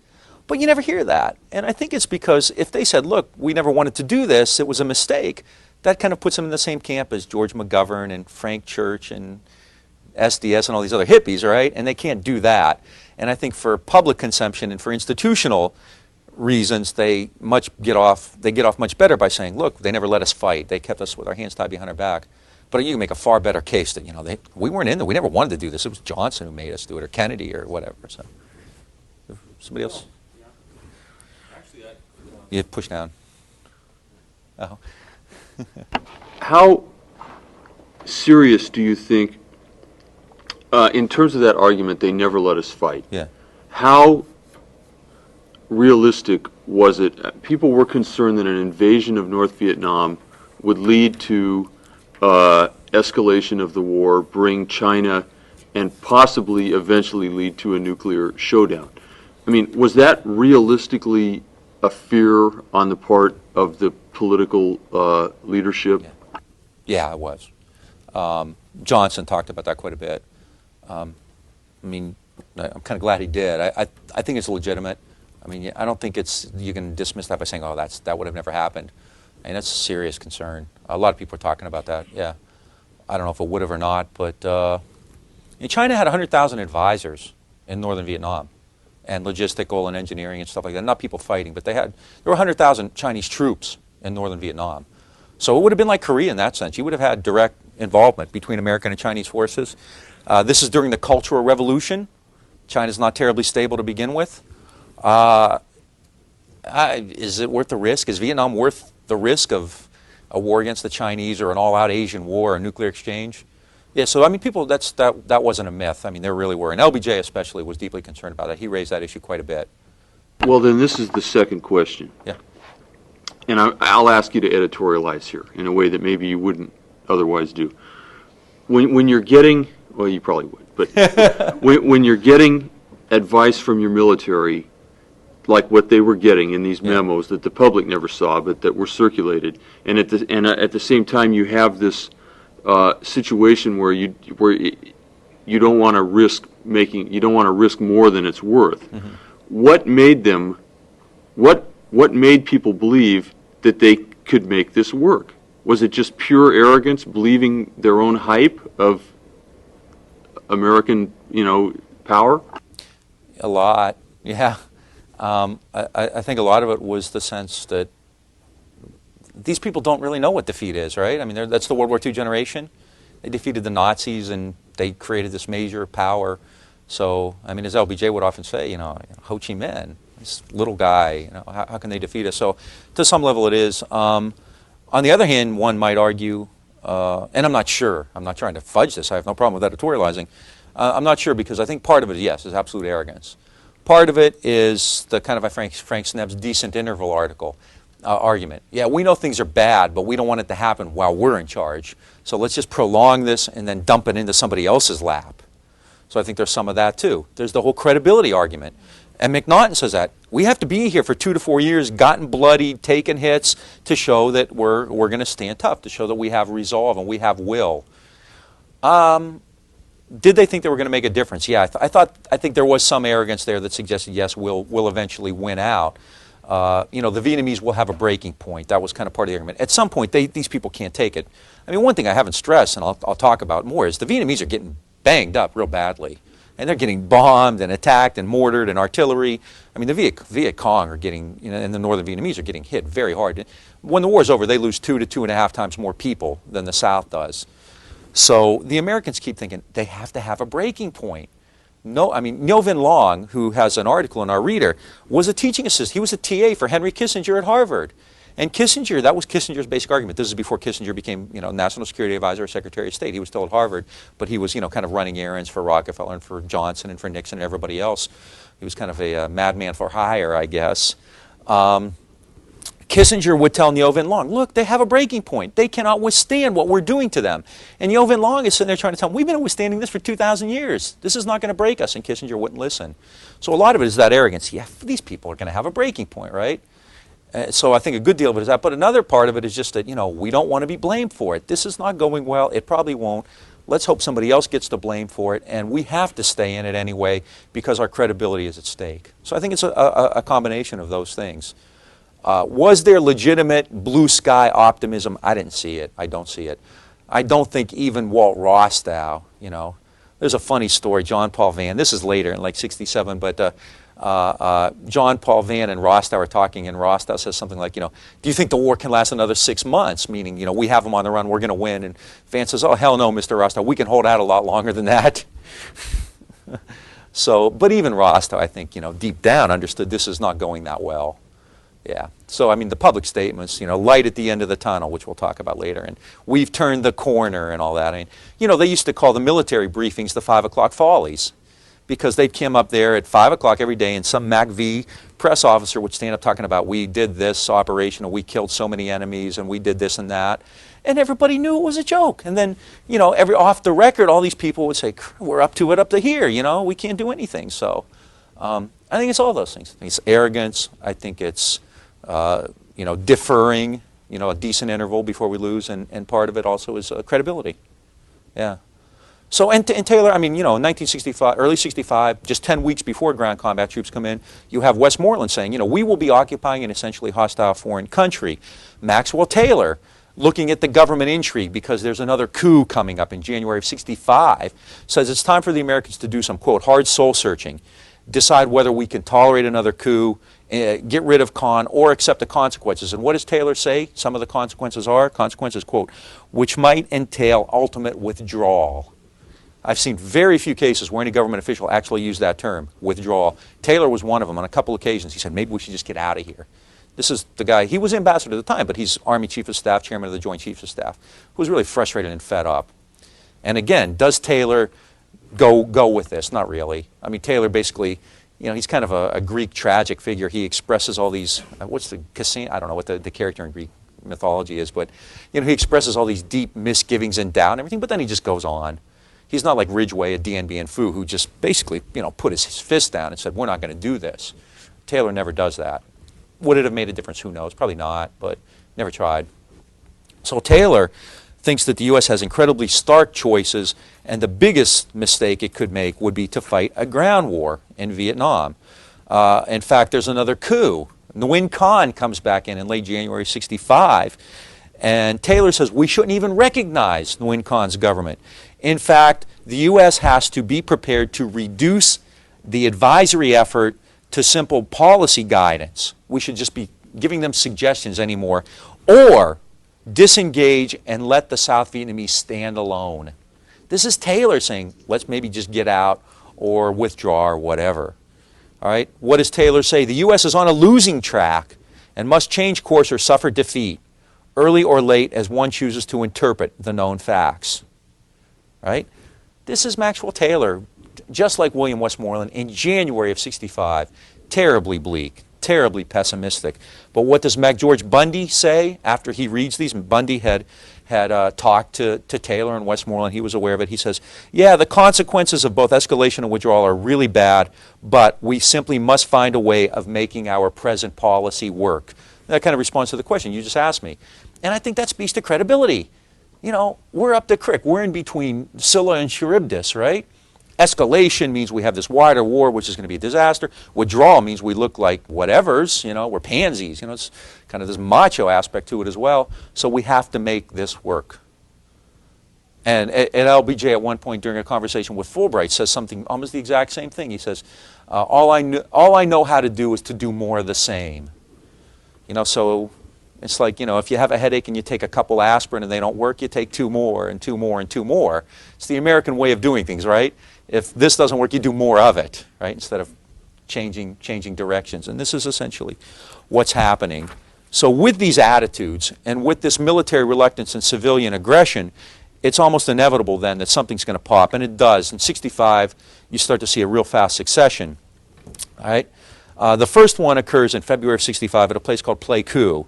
But you never hear that. And I think it's because if they said, look, we never wanted to do this, it was a mistake, that kind of puts them in the same camp as George McGovern and Frank Church and SDS and all these other hippies, right? And they can't do that. And I think for public consumption and for institutional reasons, they get off much better by saying, look, they never let us fight. They kept us with our hands tied behind our back. But you can make a far better case that, you know, we weren't in there. We never wanted to do this. It was Johnson who made us do it, or Kennedy, or whatever. So, somebody else? You push down. Oh. How serious do you think, in terms of that argument, they never let us fight? Yeah. How realistic was it? People were concerned that an invasion of North Vietnam would lead to escalation of the war, bring China, and possibly eventually lead to a nuclear showdown. I mean, was that realistically a fear on the part of the political leadership? Yeah, it was. Johnson talked about that quite a bit. I mean, I'm kind of glad he did. I think it's legitimate. I mean, I don't think you can dismiss that by saying, oh, that would have never happened. And that's a serious concern. A lot of people are talking about that, yeah. I don't know if it would have or not, but China had 100,000 advisors in northern Vietnam, and logistical and engineering and stuff like that. Not people fighting, but there were 100,000 Chinese troops in northern Vietnam. So it would have been like Korea in that sense. You would have had direct involvement between American and Chinese forces. This is during the Cultural Revolution. China's not terribly stable to begin with. Is it worth the risk? Is Vietnam worth the risk of a war against the Chinese or an all-out Asian war or nuclear exchange? Yeah, so I mean, people, that wasn't a myth. I mean, there really were. And LBJ especially was deeply concerned about that. He raised that issue quite a bit. Well, then this is the second question. Yeah. And I'll ask you to editorialize here in a way that maybe you wouldn't otherwise do. When you're getting, well, you probably would, but when you're getting advice from your military, like what they were getting in these memos that the public never saw, but that were circulated, and at the same time you have this situation where you don't want to risk more than it's worth. Mm-hmm. What made people believe that they could make this work? Was it just pure arrogance, believing their own hype of American, power? A lot, yeah. I think a lot of it was the sense that these people don't really know what defeat is, right? I mean, that's the World War II generation. They defeated the Nazis and they created this major power. So, I mean, as LBJ would often say, Ho Chi Minh, this little guy, how can they defeat us? So, to some level it is. On the other hand, one might argue, and I'm not sure, I'm not trying to fudge this, I have no problem with editorializing. I'm not sure because I think part of it, yes, is absolute arrogance. Part of it is the kind of Frank Sneb's decent interval argument. Yeah, we know things are bad, but we don't want it to happen while we're in charge. So let's just prolong this and then dump it into somebody else's lap. So I think there's some of that too. There's the whole credibility argument. And Mcnaughton says that. We have to be here for 2 to 4 years, gotten bloody, taken hits, to show that we're going to stand tough, to show that we have resolve and we have will. Did they think they were going to make a difference? Yeah, I think there was some arrogance there that suggested, yes, we'll eventually win out. You know, the Vietnamese will have a breaking point. That was kind of part of the argument. At some point, these people can't take it. I mean, one thing I haven't stressed, and I'll talk about more, is the Vietnamese are getting banged up real badly. And they're getting bombed and attacked and mortared and artillery. I mean, the Viet Cong are getting, you know, and the northern Vietnamese are getting hit very hard. When the war's over, they lose 2 to 2.5 times more people than the South does. So the Americans keep thinking they have to have a breaking point. No, I mean, Ngo Vinh Long, who has an article in our reader, was a teaching assistant. He was a TA for Henry Kissinger at Harvard. And Kissinger, that was Kissinger's basic argument. This is before Kissinger became, you know, National Security Advisor or Secretary of State. He was still at Harvard, but he was, you know, kind of running errands for Rockefeller and for Johnson and for Nixon and everybody else. He was kind of a madman for hire, I guess. Kissinger would tell Ngo Vinh Long, look, they have a breaking point. They cannot withstand what we're doing to them. And Ngo Vinh Long is sitting there trying to tell them, we've been withstanding this for 2,000 years. This is not going to break us. And Kissinger wouldn't listen. So a lot of it is that arrogance. Yeah, these people are going to have a breaking point, right? So I think a good deal of it is that. But another part of it is just that, you know, we don't want to be blamed for it. This is not going well. It probably won't. Let's hope somebody else gets the blame for it. And we have to stay in it anyway because our credibility is at stake. So I think it's a combination of those things. Was there legitimate blue sky optimism? I didn't see it. I don't see it. I don't think even Walt Rostow, you know, there's a funny story, John Paul Vann, this is later in like 67, but John Paul Vann and Rostow are talking, and Rostow says something like, you know, do you think the war can last another 6 months? Meaning, you know, we have them on the run, we're going to win. And Vann says, oh, hell no, Mr. Rostow, we can hold out a lot longer than that. So, but even Rostow, I think, you know, deep down understood this is not going that well. Yeah. So, I mean, the public statements, you know, light at the end of the tunnel, which we'll talk about later, and we've turned the corner and all that. I mean, you know, they used to call the military briefings the 5 o'clock follies, because they'd come up there at 5 o'clock every day and some MACV press officer would stand up talking about, we did this operation, and we killed so many enemies, and we did this and that. And everybody knew it was a joke. And then, you know, off the record, all these people would say, we're up to it up to here, you know, we can't do anything. So I think it's all those things. I think it's arrogance. I think it's, you know, deferring, you know, a decent interval before we lose. And part of it also is credibility. Yeah. So, and Taylor, I mean, you know, in 1965, early 65, just 10 weeks before ground combat troops come in, you have Westmoreland saying, you know, we will be occupying an essentially hostile foreign country. Maxwell Taylor, looking at the government intrigue because there's another coup coming up in January of 65, says it's time for the Americans to do some, quote, hard soul searching, decide whether we can tolerate another coup, get rid of Khan, or accept the consequences. And what does Taylor say? Some of the consequences are, quote, which might entail ultimate withdrawal. I've seen very few cases where any government official actually used that term, withdrawal. Taylor was one of them. On a couple occasions, he said, maybe we should just get out of here. This is the guy, he was ambassador at the time, but he's Army Chief of Staff, Chairman of the Joint Chiefs of Staff, who was really frustrated and fed up. And again, does Taylor go with this? Not really. I mean, Taylor basically, you know, he's kind of a Greek tragic figure. He expresses all these, what's the Cassandra? I don't know what the character in Greek mythology is, but, you know, he expresses all these deep misgivings and doubt and everything, but then he just goes on. He's not like Ridgway at Dien Bien Phu, who just basically, you know, put his fist down and said, we're not going to do this. Taylor never does that. Would it have made a difference? Who knows? Probably not, but never tried. So Taylor thinks that the U.S. has incredibly stark choices, and the biggest mistake it could make would be to fight a ground war in Vietnam. In fact, there's another coup. Nguyen Khan comes back in late January 65, and Taylor says we shouldn't even recognize Nguyen Khan's government. In fact, the U.S. has to be prepared to reduce the advisory effort to simple policy guidance. We should just be giving them suggestions anymore, or disengage and let the South Vietnamese stand alone. This is Taylor saying, let's maybe just get out or withdraw or whatever. All right, what does Taylor say? The U.S. is on a losing track and must change course or suffer defeat, early or late, as one chooses to interpret the known facts. Right? This is Maxwell Taylor, just like William Westmoreland in January of 65. Terribly bleak, terribly pessimistic. But what does George Bundy say after he reads these? Bundy had talked to Taylor and Westmoreland. He was aware of it. He says, yeah, the consequences of both escalation and withdrawal are really bad, but we simply must find a way of making our present policy work. That kind of responds to the question you just asked me. And I think that speaks to credibility. You know, we're up the creek. We're in between Scylla and Charybdis, right? Escalation means we have this wider war, which is going to be a disaster. Withdrawal means we look like whatevers, we're pansies. It's kind of this macho aspect to it as well. So we have to make this work. And at LBJ at one point during a conversation with Fulbright says something almost the exact same thing. He says, all I know how to do is to do more of the same. So it's like, if you have a headache and you take a couple aspirin and they don't work, you take 2 more and 2 more and 2 more. It's the American way of doing things, right? If this doesn't work, you do more of it, right? Instead of changing directions. And this is essentially what's happening. So with these attitudes and with this military reluctance and civilian aggression, it's almost inevitable then that something's going to pop, and it does. In 65, you start to see a real fast succession. All right? The first one occurs in February of 65 at a place called Pleiku.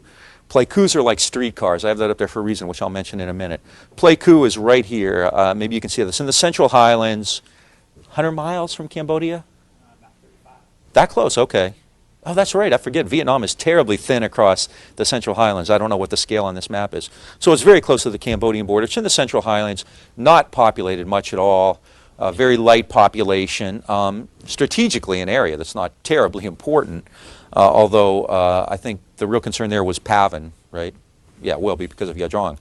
Pleikus are like streetcars. I have that up there for a reason, which I'll mention in a minute. Pleiku is right here. Maybe you can see this. In the Central Highlands, 100 miles from Cambodia? About 35. That close, okay. Oh, that's right. I forget. Vietnam is terribly thin across the Central Highlands. I don't know what the scale on this map is. So it's very close to the Cambodian border. It's in the Central Highlands, not populated much at all. Very light population. Strategically an area that's not terribly important, although I think the real concern there was Pavan, right? Yeah, it will be because of Yadrong.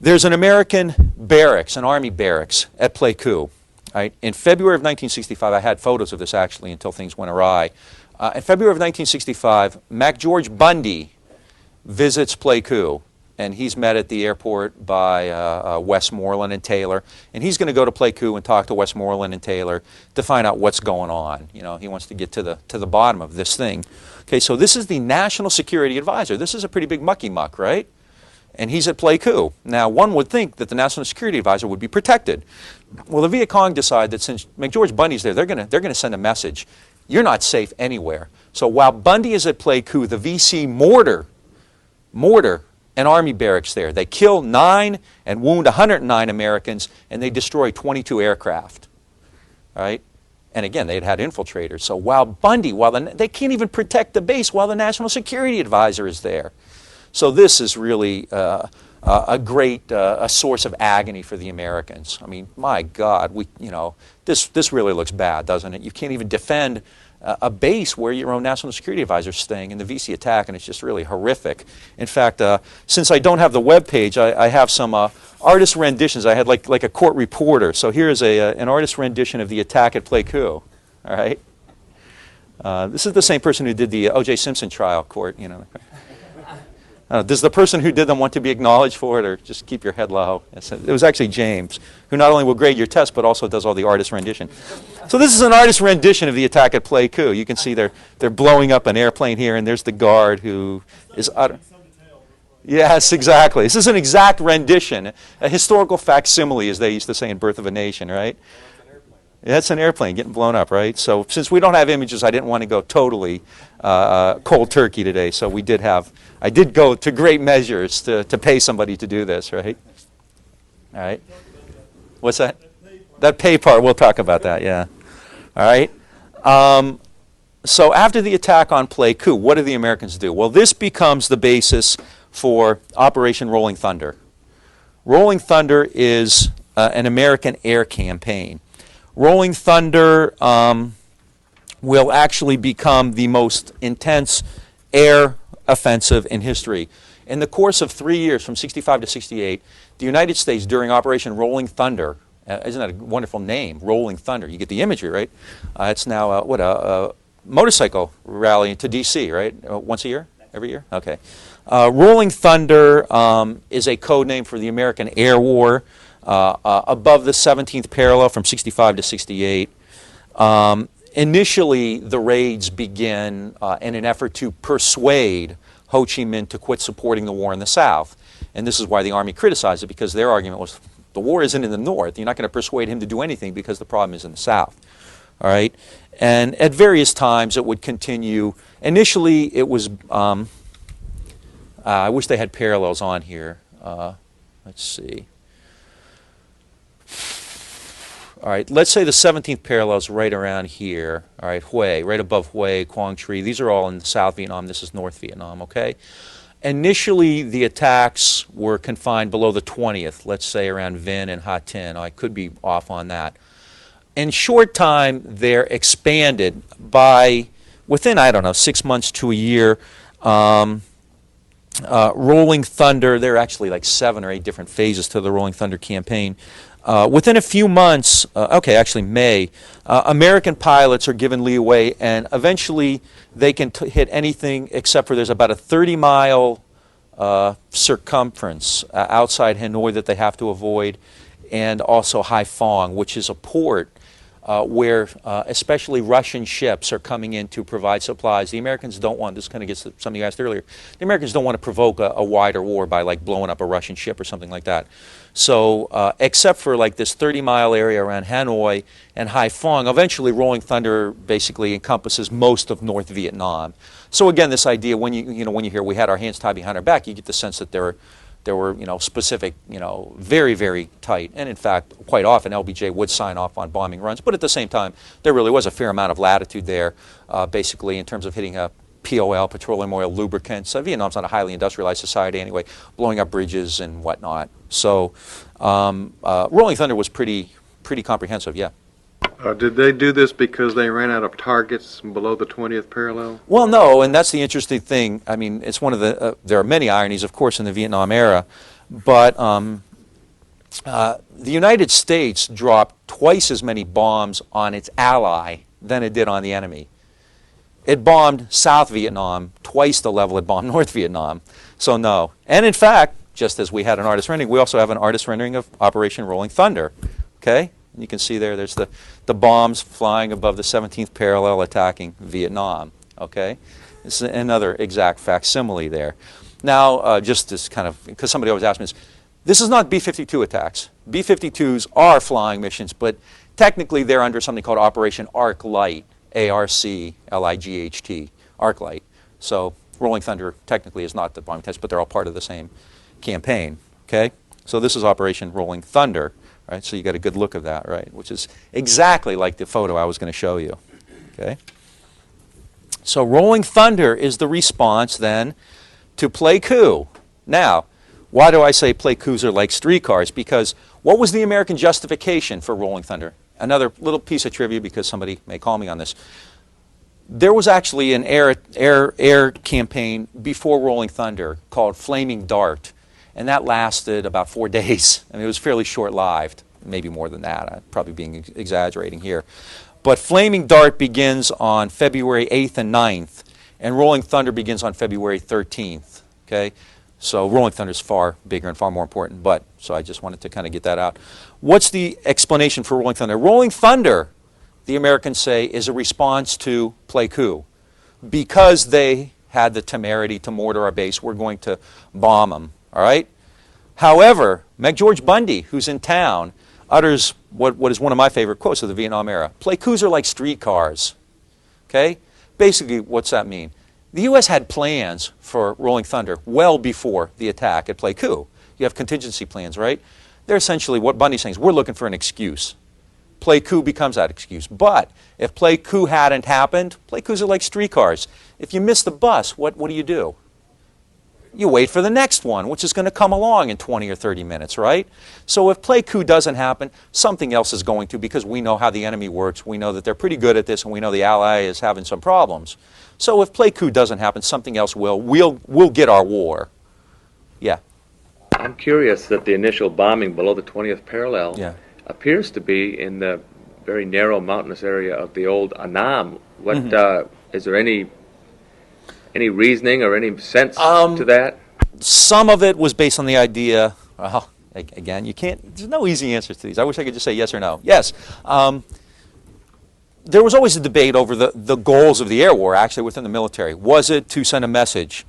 There's an American barracks, an army barracks at Pleiku. Right? In February of 1965, I had photos of this actually until things went awry. In February of 1965, George Bundy visits Pleiku, and he's met at the airport by Westmoreland and Taylor, and he's going to go to Pleiku and talk to Westmoreland and Taylor to find out what's going on. He wants to get to the bottom of this thing. Okay, so this is the National Security Advisor. This is a pretty big mucky muck, right? And he's at Pleiku. Now, one would think that the National Security Advisor would be protected. Well, the Viet Cong decide that since McGeorge Bundy's there, they're going to send a message. You're not safe anywhere. So while Bundy is at Pleiku, the VC mortar an army barracks there. They kill 9 and wound 109 Americans, and they destroy 22 aircraft. Right? And again, they'd had infiltrators. So while Bundy, they can't even protect the base while the National Security Advisor is there. So this is really a great source of agony for the Americans. I mean, my God, this really looks bad, doesn't it? You can't even defend a base where your own National Security Advisor is staying in the VC attack, and it's just really horrific. In fact, since I don't have the web page, I have some artist renditions. I had like a court reporter. So here's an artist rendition of the attack at Pleiku. All right. This is the same person who did the O.J. Simpson trial court. Does the person who did them want to be acknowledged for it, or just keep your head low? It was actually James, who not only will grade your test, but also does all the artist rendition. So this is an artist rendition of the attack at Pleiku. You can see they're blowing up an airplane here, and there's the guard who is utter. Yes, exactly. This is an exact rendition, a historical facsimile, as they used to say in Birth of a Nation, right? That's an airplane getting blown up, right? So since we don't have images, I didn't want to go totally cold turkey today. So I did go to great measures to pay somebody to do this, right? All right. What's that? That pay part, we'll talk about that, yeah. All right. So after the attack on Pleiku, what do the Americans do? Well, this becomes the basis for Operation Rolling Thunder. Rolling Thunder is an American air campaign. Rolling Thunder will actually become the most intense air offensive in history. In the course of 3 years, from 65 to 68, the United States, during Operation Rolling Thunder, isn't that a wonderful name, Rolling Thunder? You get the imagery, right? It's now, a motorcycle rally to D.C., right? Once a year? Every year? Okay. Rolling Thunder is a code name for the American Air War. Above the 17th parallel from 65 to 68. Initially, the raids begin in an effort to persuade Ho Chi Minh to quit supporting the war in the South. And this is why the Army criticized it, because their argument was, the war isn't in the North. You're not going to persuade him to do anything because the problem is in the South. All right? And at various times, it would continue. Initially, it was, I wish they had parallels on here. Let's see. All right, let's say the 17th parallel is right around here. All right, Hue, right above Hue, Quang Tri. These are all in South Vietnam. This is North Vietnam, okay? Initially, the attacks were confined below the 20th, let's say around Vinh and Ha Tin. I could be off on that. in short time, they're expanded by, within, I don't know, 6 months to a year. Rolling Thunder, there are actually like 7 or 8 different phases to the Rolling Thunder campaign. Within a few months, actually May, American pilots are given leeway, and eventually they can hit anything except for there's about a 30-mile circumference outside Hanoi that they have to avoid, and also Haiphong, which is a port where especially Russian ships are coming in to provide supplies. The Americans don't want, this kind of gets to something you asked earlier, the Americans don't want to provoke a wider war by like blowing up a Russian ship or something like that. So except for like this 30-mile area around Hanoi and Haiphong, eventually Rolling Thunder basically encompasses most of North Vietnam. So again, this idea, when when you hear we had our hands tied behind our back, you get the sense that there were specific, very, very tight. And in fact, quite often LBJ would sign off on bombing runs. But at the same time, there really was a fair amount of latitude there, basically in terms of hitting a POL, petroleum oil lubricants. Vietnam's not a highly industrialized society anyway, blowing up bridges and whatnot. So Rolling Thunder was pretty comprehensive, yeah. Did they do this because they ran out of targets below the 20th parallel? Well, no, and that's the interesting thing. I mean, it's one of the, there are many ironies, of course, in the Vietnam era, but the United States dropped twice as many bombs on its ally than it did on the enemy. It bombed South Vietnam twice the level it bombed North Vietnam. So no. And in fact, just as we had an artist rendering, we also have an artist rendering of Operation Rolling Thunder. Okay? And you can see there's the bombs flying above the 17th parallel attacking Vietnam. Okay? This is another exact facsimile there. Now, just this kind of, because somebody always asks me this is not B-52 attacks. B-52s are flying missions, but technically they're under something called Operation Arc Light. ARC-LIGHT, Arc Light. So Rolling Thunder technically is not the bombing test, but they're all part of the same campaign. Okay? So this is Operation Rolling Thunder, right? So you got a good look of that, right? Which is exactly like the photo I was going to show you. Okay? So Rolling Thunder is the response then to Pleiku. Now, why do I say Pleikus are like streetcars? Because what was the American justification for Rolling Thunder? Another little piece of trivia, because somebody may call me on this. There was actually an air campaign before Rolling Thunder called Flaming Dart, and that lasted about 4 days. I mean, it was fairly short-lived, maybe more than that. I'm probably being exaggerating here. But Flaming Dart begins on February 8th and 9th, and Rolling Thunder begins on February 13th. Okay? So Rolling Thunder is far bigger and far more important, but so I just wanted to kind of get that out. What's the explanation for Rolling Thunder? Rolling Thunder, the Americans say, is a response to Pleiku. Because they had the temerity to mortar our base, we're going to bomb them, all right? However, McGeorge Bundy, who's in town, utters what is one of my favorite quotes of the Vietnam era. Pleikus are like streetcars, okay? Basically, what's that mean? The U.S. had plans for Rolling Thunder well before the attack at Pleiku. You have contingency plans, right? They're essentially, what Bundy's saying is, we're looking for an excuse. Pleiku becomes that excuse. But if Pleiku hadn't happened, Pleikus are like streetcars. If you miss the bus, what do? You wait for the next one, which is going to come along in 20 or 30 minutes, right? So if Pleiku doesn't happen, something else is going to, because we know how the enemy works. We know that they're pretty good at this, and we know the ally is having some problems. So if Pleiku doesn't happen, something else will. We'll get our war. Yeah. I'm curious that the initial bombing below the 20th parallel appears to be in the very narrow mountainous area of the old Annam. What is there any reasoning or any sense to that? Some of it was based on the idea. Well, again, you can't. There's no easy answers to these. I wish I could just say yes or no. Yes. There was always a debate over the goals of the air war, actually, within the military. Was it to send a message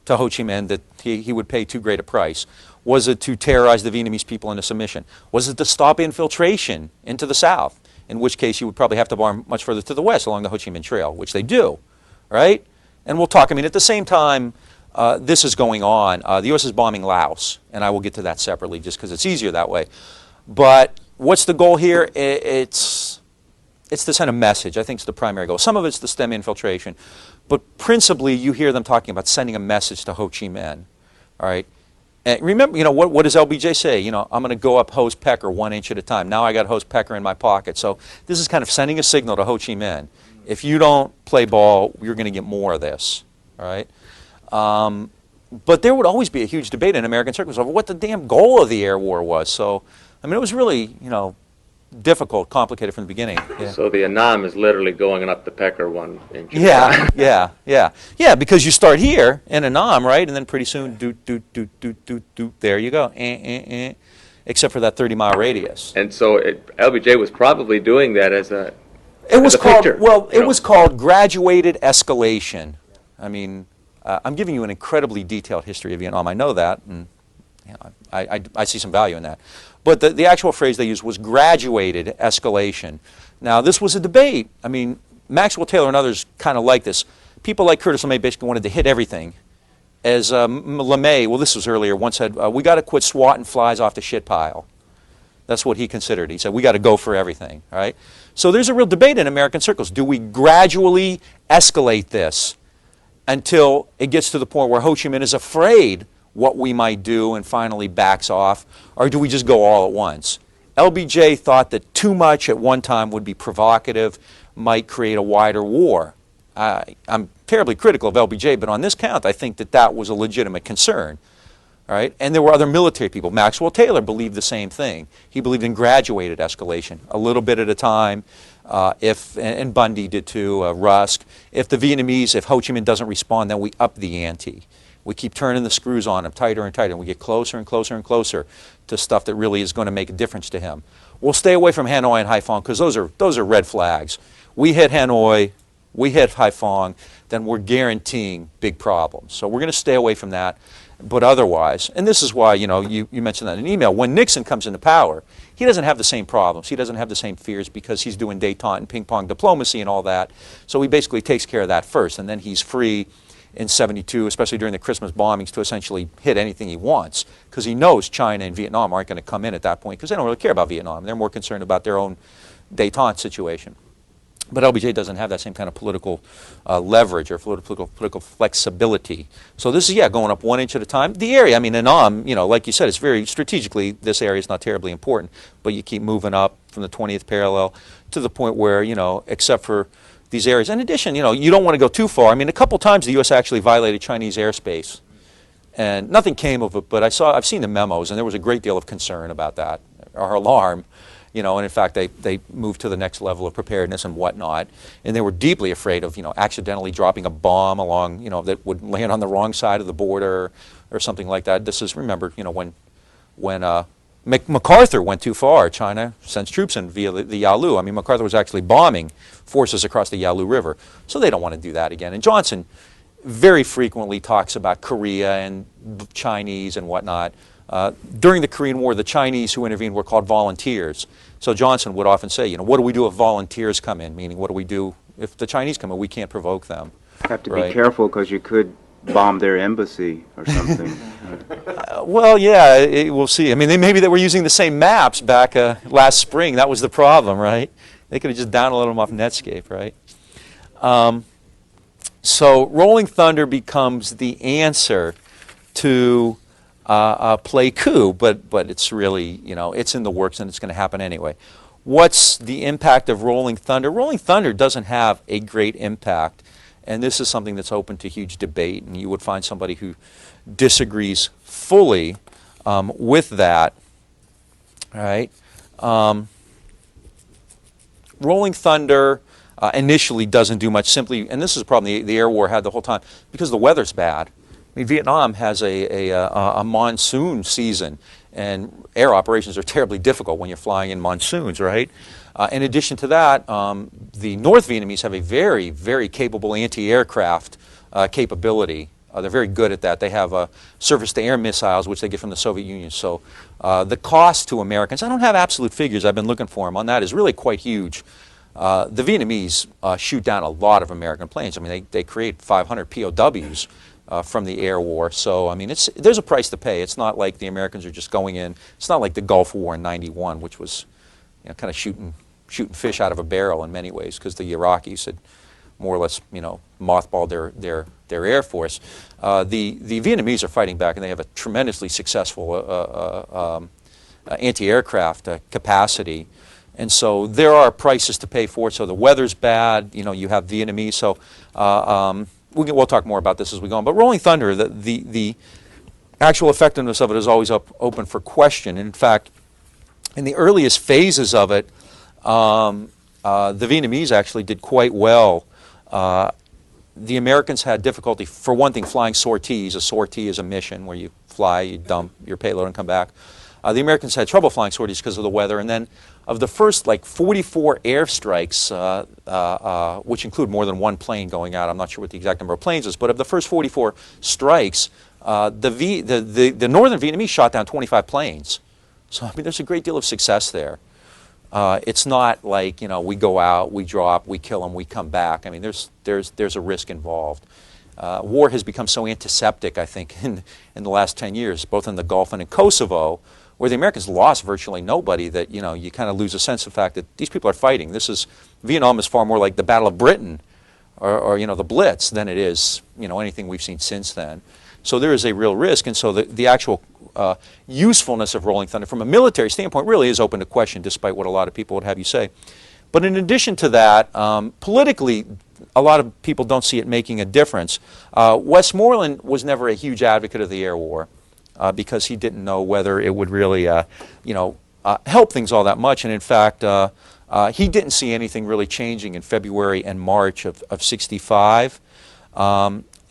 to Ho Chi Minh that he would pay too great a price? Was it to terrorize the Vietnamese people into submission? Was it to stop infiltration into the South, in which case you would probably have to bomb much further to the west along the Ho Chi Minh Trail, which they do, right? And we'll talk, I mean, at the same time this is going on, the U.S. is bombing Laos, and I will get to that separately just because it's easier that way. But what's the goal here? It's to send a message. I think it's the primary goal. Some of it's to stem infiltration, but principally you hear them talking about sending a message to Ho Chi Minh. All right, And remember, what does LBJ say? I'm going to go up Ho's pecker 1 inch at a time. Now I got Ho's pecker in my pocket. So this is kind of sending a signal to Ho Chi Minh. If you don't play ball, you're going to get more of this, all right? But there would always be a huge debate in American circles over what the damn goal of the air war was. So, I mean, it was really, difficult, complicated from the beginning. Yeah. So the Annam is literally going up the pecker 1 inch. Yeah, because you start here in Annam, right, and then pretty soon, there you go, except for that 30-mile radius. And so LBJ was probably doing that as a It was called, picture, it was called graduated escalation. I mean, I'm giving you an incredibly detailed history of Vietnam. I know that, and I see some value in that. But the actual phrase they used was graduated escalation. Now, this was a debate. I mean, Maxwell Taylor and others kind of like this. People like Curtis LeMay basically wanted to hit everything. As LeMay, well, this was earlier, once said, we got to quit swatting flies off the shit pile. That's what he considered. He said, we got to go for everything, all right? So there's a real debate in American circles. Do we gradually escalate this until it gets to the point where Ho Chi Minh is afraid what we might do and finally backs off, or do we just go all at once? LBJ thought that too much at one time would be provocative, might create a wider war. I'm terribly critical of LBJ, but on this count, I think that was a legitimate concern. All right? And there were other military people. Maxwell Taylor believed the same thing. He believed in graduated escalation, a little bit at a time. And Bundy did too, Rusk. If the Vietnamese, if Ho Chi Minh doesn't respond, then we up the ante. We keep turning the screws on him tighter and tighter, and we get closer and closer and closer to stuff that really is going to make a difference to him. We'll stay away from Hanoi and Haiphong because those are red flags. We hit Hanoi, we hit Haiphong, then we're guaranteeing big problems. So we're going to stay away from that. But otherwise, and this is why, you mentioned that in an email, when Nixon comes into power, he doesn't have the same problems. He doesn't have the same fears because he's doing détente and ping-pong diplomacy and all that. So he basically takes care of that first, and then he's free in '72, especially during the Christmas bombings, to essentially hit anything he wants because he knows China and Vietnam aren't going to come in at that point because they don't really care about Vietnam. They're more concerned about their own détente situation. But LBJ doesn't have that same kind of political leverage or political flexibility. So this is, going up 1 inch at a time. The area, I mean, Annam, like you said, it's very strategically, this area is not terribly important, but you keep moving up from the 20th parallel to the point where, except for these areas. In addition, you don't want to go too far. I mean, a couple times the U.S. actually violated Chinese airspace, and nothing came of it, but I've seen the memos, and there was a great deal of concern about that, or alarm. And in fact, they moved to the next level of preparedness and whatnot, and they were deeply afraid of, accidentally dropping a bomb along, that would land on the wrong side of the border or something like that. This is, remember, when MacArthur went too far, China sends troops in via the Yalu. I mean, MacArthur was actually bombing forces across the Yalu River, so they don't want to do that again. And Johnson very frequently talks about Korea and Chinese and whatnot. During the Korean War, the Chinese who intervened were called volunteers. So Johnson would often say, what do we do if volunteers come in? Meaning, what do we do if the Chinese come in? We can't provoke them. Have to be careful because you could bomb their embassy or something. Well, yeah, we'll see. I mean, maybe they were using the same maps back last spring. That was the problem, right? They could have just downloaded them off Netscape, right? So Rolling Thunder becomes the answer to Pleiku, but it's really, it's in the works and it's going to happen anyway. What's the impact of Rolling Thunder? Rolling Thunder doesn't have a great impact, and this is something that's open to huge debate, and you would find somebody who disagrees fully with that. All right. Rolling Thunder initially doesn't do much simply, and this is a problem the air war had the whole time, because the weather's bad. I mean, Vietnam has a monsoon season, and air operations are terribly difficult when you're flying in monsoons, right? In addition to that, the North Vietnamese have a very, very capable anti-aircraft capability. They're very good at that. They have surface-to-air missiles, which they get from the Soviet Union. So the cost to Americans, I don't have absolute figures, I've been looking for them on that, is really quite huge. The Vietnamese shoot down a lot of American planes. I mean, they create 500 POWs from the air war. So, I mean, there's a price to pay. It's not like the Americans are just going in. It's not like the Gulf War in '91, which was kind of shooting fish out of a barrel in many ways, because the Iraqis had more or less mothballed their their Air Force. The Vietnamese are fighting back, and they have a tremendously successful anti-aircraft capacity. And so there are prices to pay for it. So the weather's bad. You know, you have Vietnamese. So we'll talk more about this as we go on. But Rolling Thunder, the actual effectiveness of it is always open for question. In fact, in the earliest phases of it, the Vietnamese actually did quite well. The Americans had difficulty, for one thing, flying sorties. A sortie is a mission where you fly, you dump your payload and come back. The Americans had trouble flying sorties because of the weather. And then of the first, 44 airstrikes, which include more than one plane going out, I'm not sure what the exact number of planes is, but of the first 44 strikes, the northern Vietnamese shot down 25 planes. So, I mean, there's a great deal of success there. It's not like, you know, we go out, we drop, we kill them, we come back. I mean, there's a risk involved. War has become so antiseptic, I think, in the last 10 years, both in the Gulf and in Kosovo, where the Americans lost virtually nobody, that, you know, you kind of lose a sense of the fact that these people are fighting. Vietnam is far more like the Battle of Britain or you know, the Blitz than it is, you know, anything we've seen since then. So there is a real risk, and so the actual usefulness of Rolling Thunder from a military standpoint really is open to question, despite what a lot of people would have you say. But in addition to that, politically, a lot of people don't see it making a difference. Westmoreland was never a huge advocate of the air war because he didn't know whether it would really, help things all that much. And in fact, he didn't see anything really changing in February and March of '65.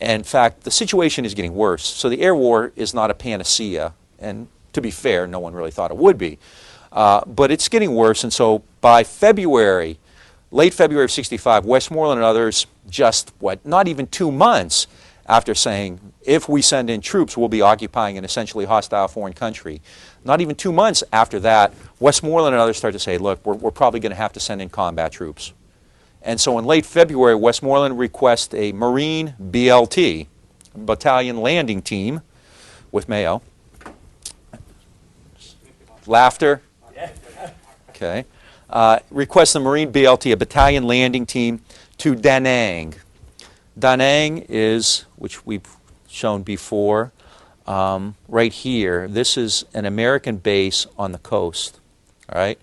In fact, the situation is getting worse. So the air war is not a panacea. And to be fair, no one really thought it would be. But it's getting worse. And so by February, late February of '65, Westmoreland and others, not even 2 months after saying, if we send in troops, we'll be occupying an essentially hostile foreign country. Not even 2 months after that, Westmoreland and others start to say, look, we're probably going to have to send in combat troops. And so in late February, Westmoreland requests a Marine BLT, Battalion Landing Team, with Mayo. Laughter? Okay. Requests the Marine BLT, a Battalion Landing Team, to Da Nang. Da Nang is, which we've shown before, right here. This is an American base on the coast. All right.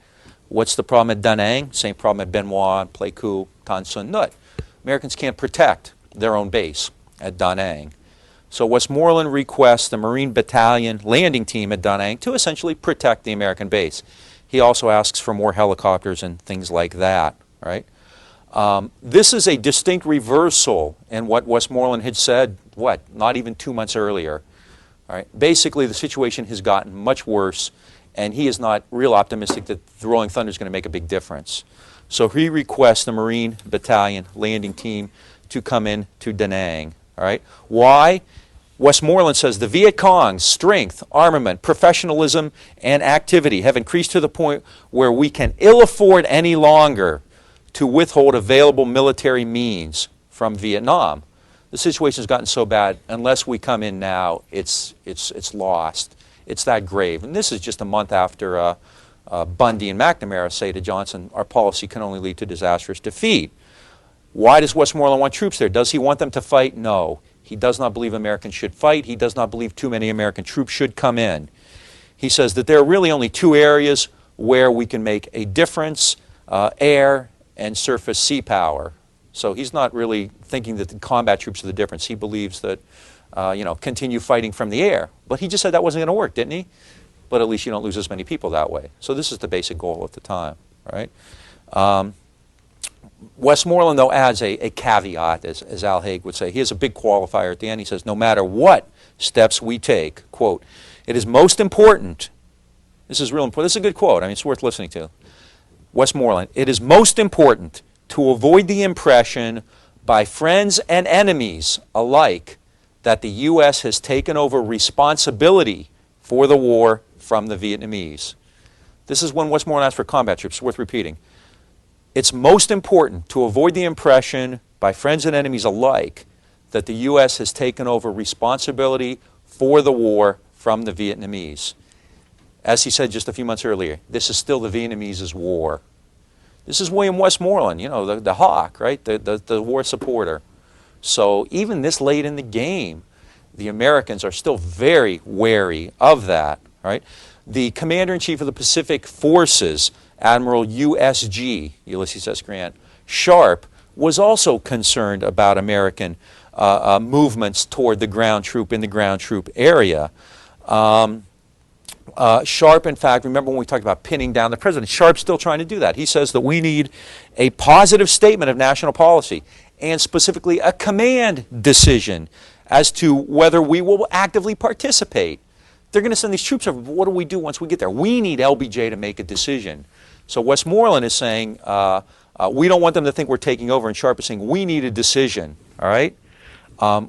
What's the problem at Da Nang? Same problem at Benoit, Pleiku, Tan Son Nhut. Americans can't protect their own base at Da Nang. So Westmoreland requests the Marine Battalion Landing Team at Da Nang to essentially protect the American base. He also asks for more helicopters and things like that. Right? This is a distinct reversal in what Westmoreland had said, not even 2 months earlier. All right? Basically, the situation has gotten much worse, and he is not real optimistic that the Rolling Thunder is going to make a big difference. So he requests the Marine Battalion Landing Team to come in to Da Nang. All right? Why? Westmoreland says the Viet Cong's strength, armament, professionalism, and activity have increased to the point where we can ill afford any longer to withhold available military means from Vietnam. The situation has gotten so bad, unless we come in now, it's lost. It's that grave. And this is just a month after Bundy and McNamara say to Johnson, our policy can only lead to disastrous defeat. Why does Westmoreland want troops there? Does he want them to fight? No. He does not believe Americans should fight. He does not believe too many American troops should come in. He says that there are really only two areas where we can make a difference, air and surface sea power. So he's not really thinking that the combat troops are the difference. He believes that, continue fighting from the air. But he just said that wasn't going to work, didn't he? But at least you don't lose as many people that way. So this is the basic goal at the time, right? Westmoreland, though, adds a caveat, as Al Haig would say. He has a big qualifier at the end. He says, no matter what steps we take, quote, it is most important, this is real important, this is a good quote, I mean, it's worth listening to. Westmoreland, it is most important to avoid the impression by friends and enemies alike that the U.S. has taken over responsibility for the war from the Vietnamese. This is when Westmoreland asked for combat troops, it's worth repeating. It's most important to avoid the impression by friends and enemies alike that the U.S. has taken over responsibility for the war from the Vietnamese. As he said just a few months earlier, this is still the Vietnamese's war. This is William Westmoreland, the hawk, right? The war supporter. So even this late in the game, the Americans are still very wary of that, right? The Commander-in-Chief of the Pacific Forces, Admiral USG, Ulysses S. Grant, Sharp, was also concerned about American movements toward the ground troop in the ground troop area. Sharp, in fact, remember when we talked about pinning down the president, Sharp's still trying to do that. He says that we need a positive statement of national policy and specifically a command decision as to whether we will actively participate. They're going to send these troops over, but what do we do once we get there? We need LBJ to make a decision. So Westmoreland is saying, we don't want them to think we're taking over, and Sharp is saying, we need a decision, all right?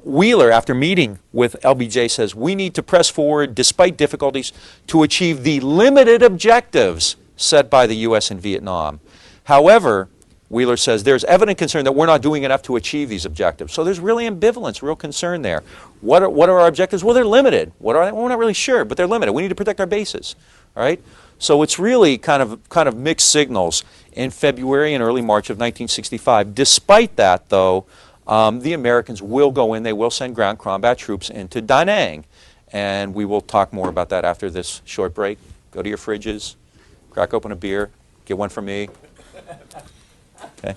Wheeler, after meeting with LBJ, says, we need to press forward, despite difficulties, to achieve the limited objectives set by the U.S. in Vietnam. However, Wheeler says, there's evident concern that we're not doing enough to achieve these objectives. So there's really ambivalence, real concern there. What are our objectives? Well, they're limited. What are they? Well, we're not really sure, but they're limited. We need to protect our bases, all right? So it's really kind of mixed signals in February and early March of 1965. Despite that, though, the Americans will go in. They will send ground combat troops into Da Nang. And we will talk more about that after this short break. Go to your fridges, crack open a beer, get one for me. Okay.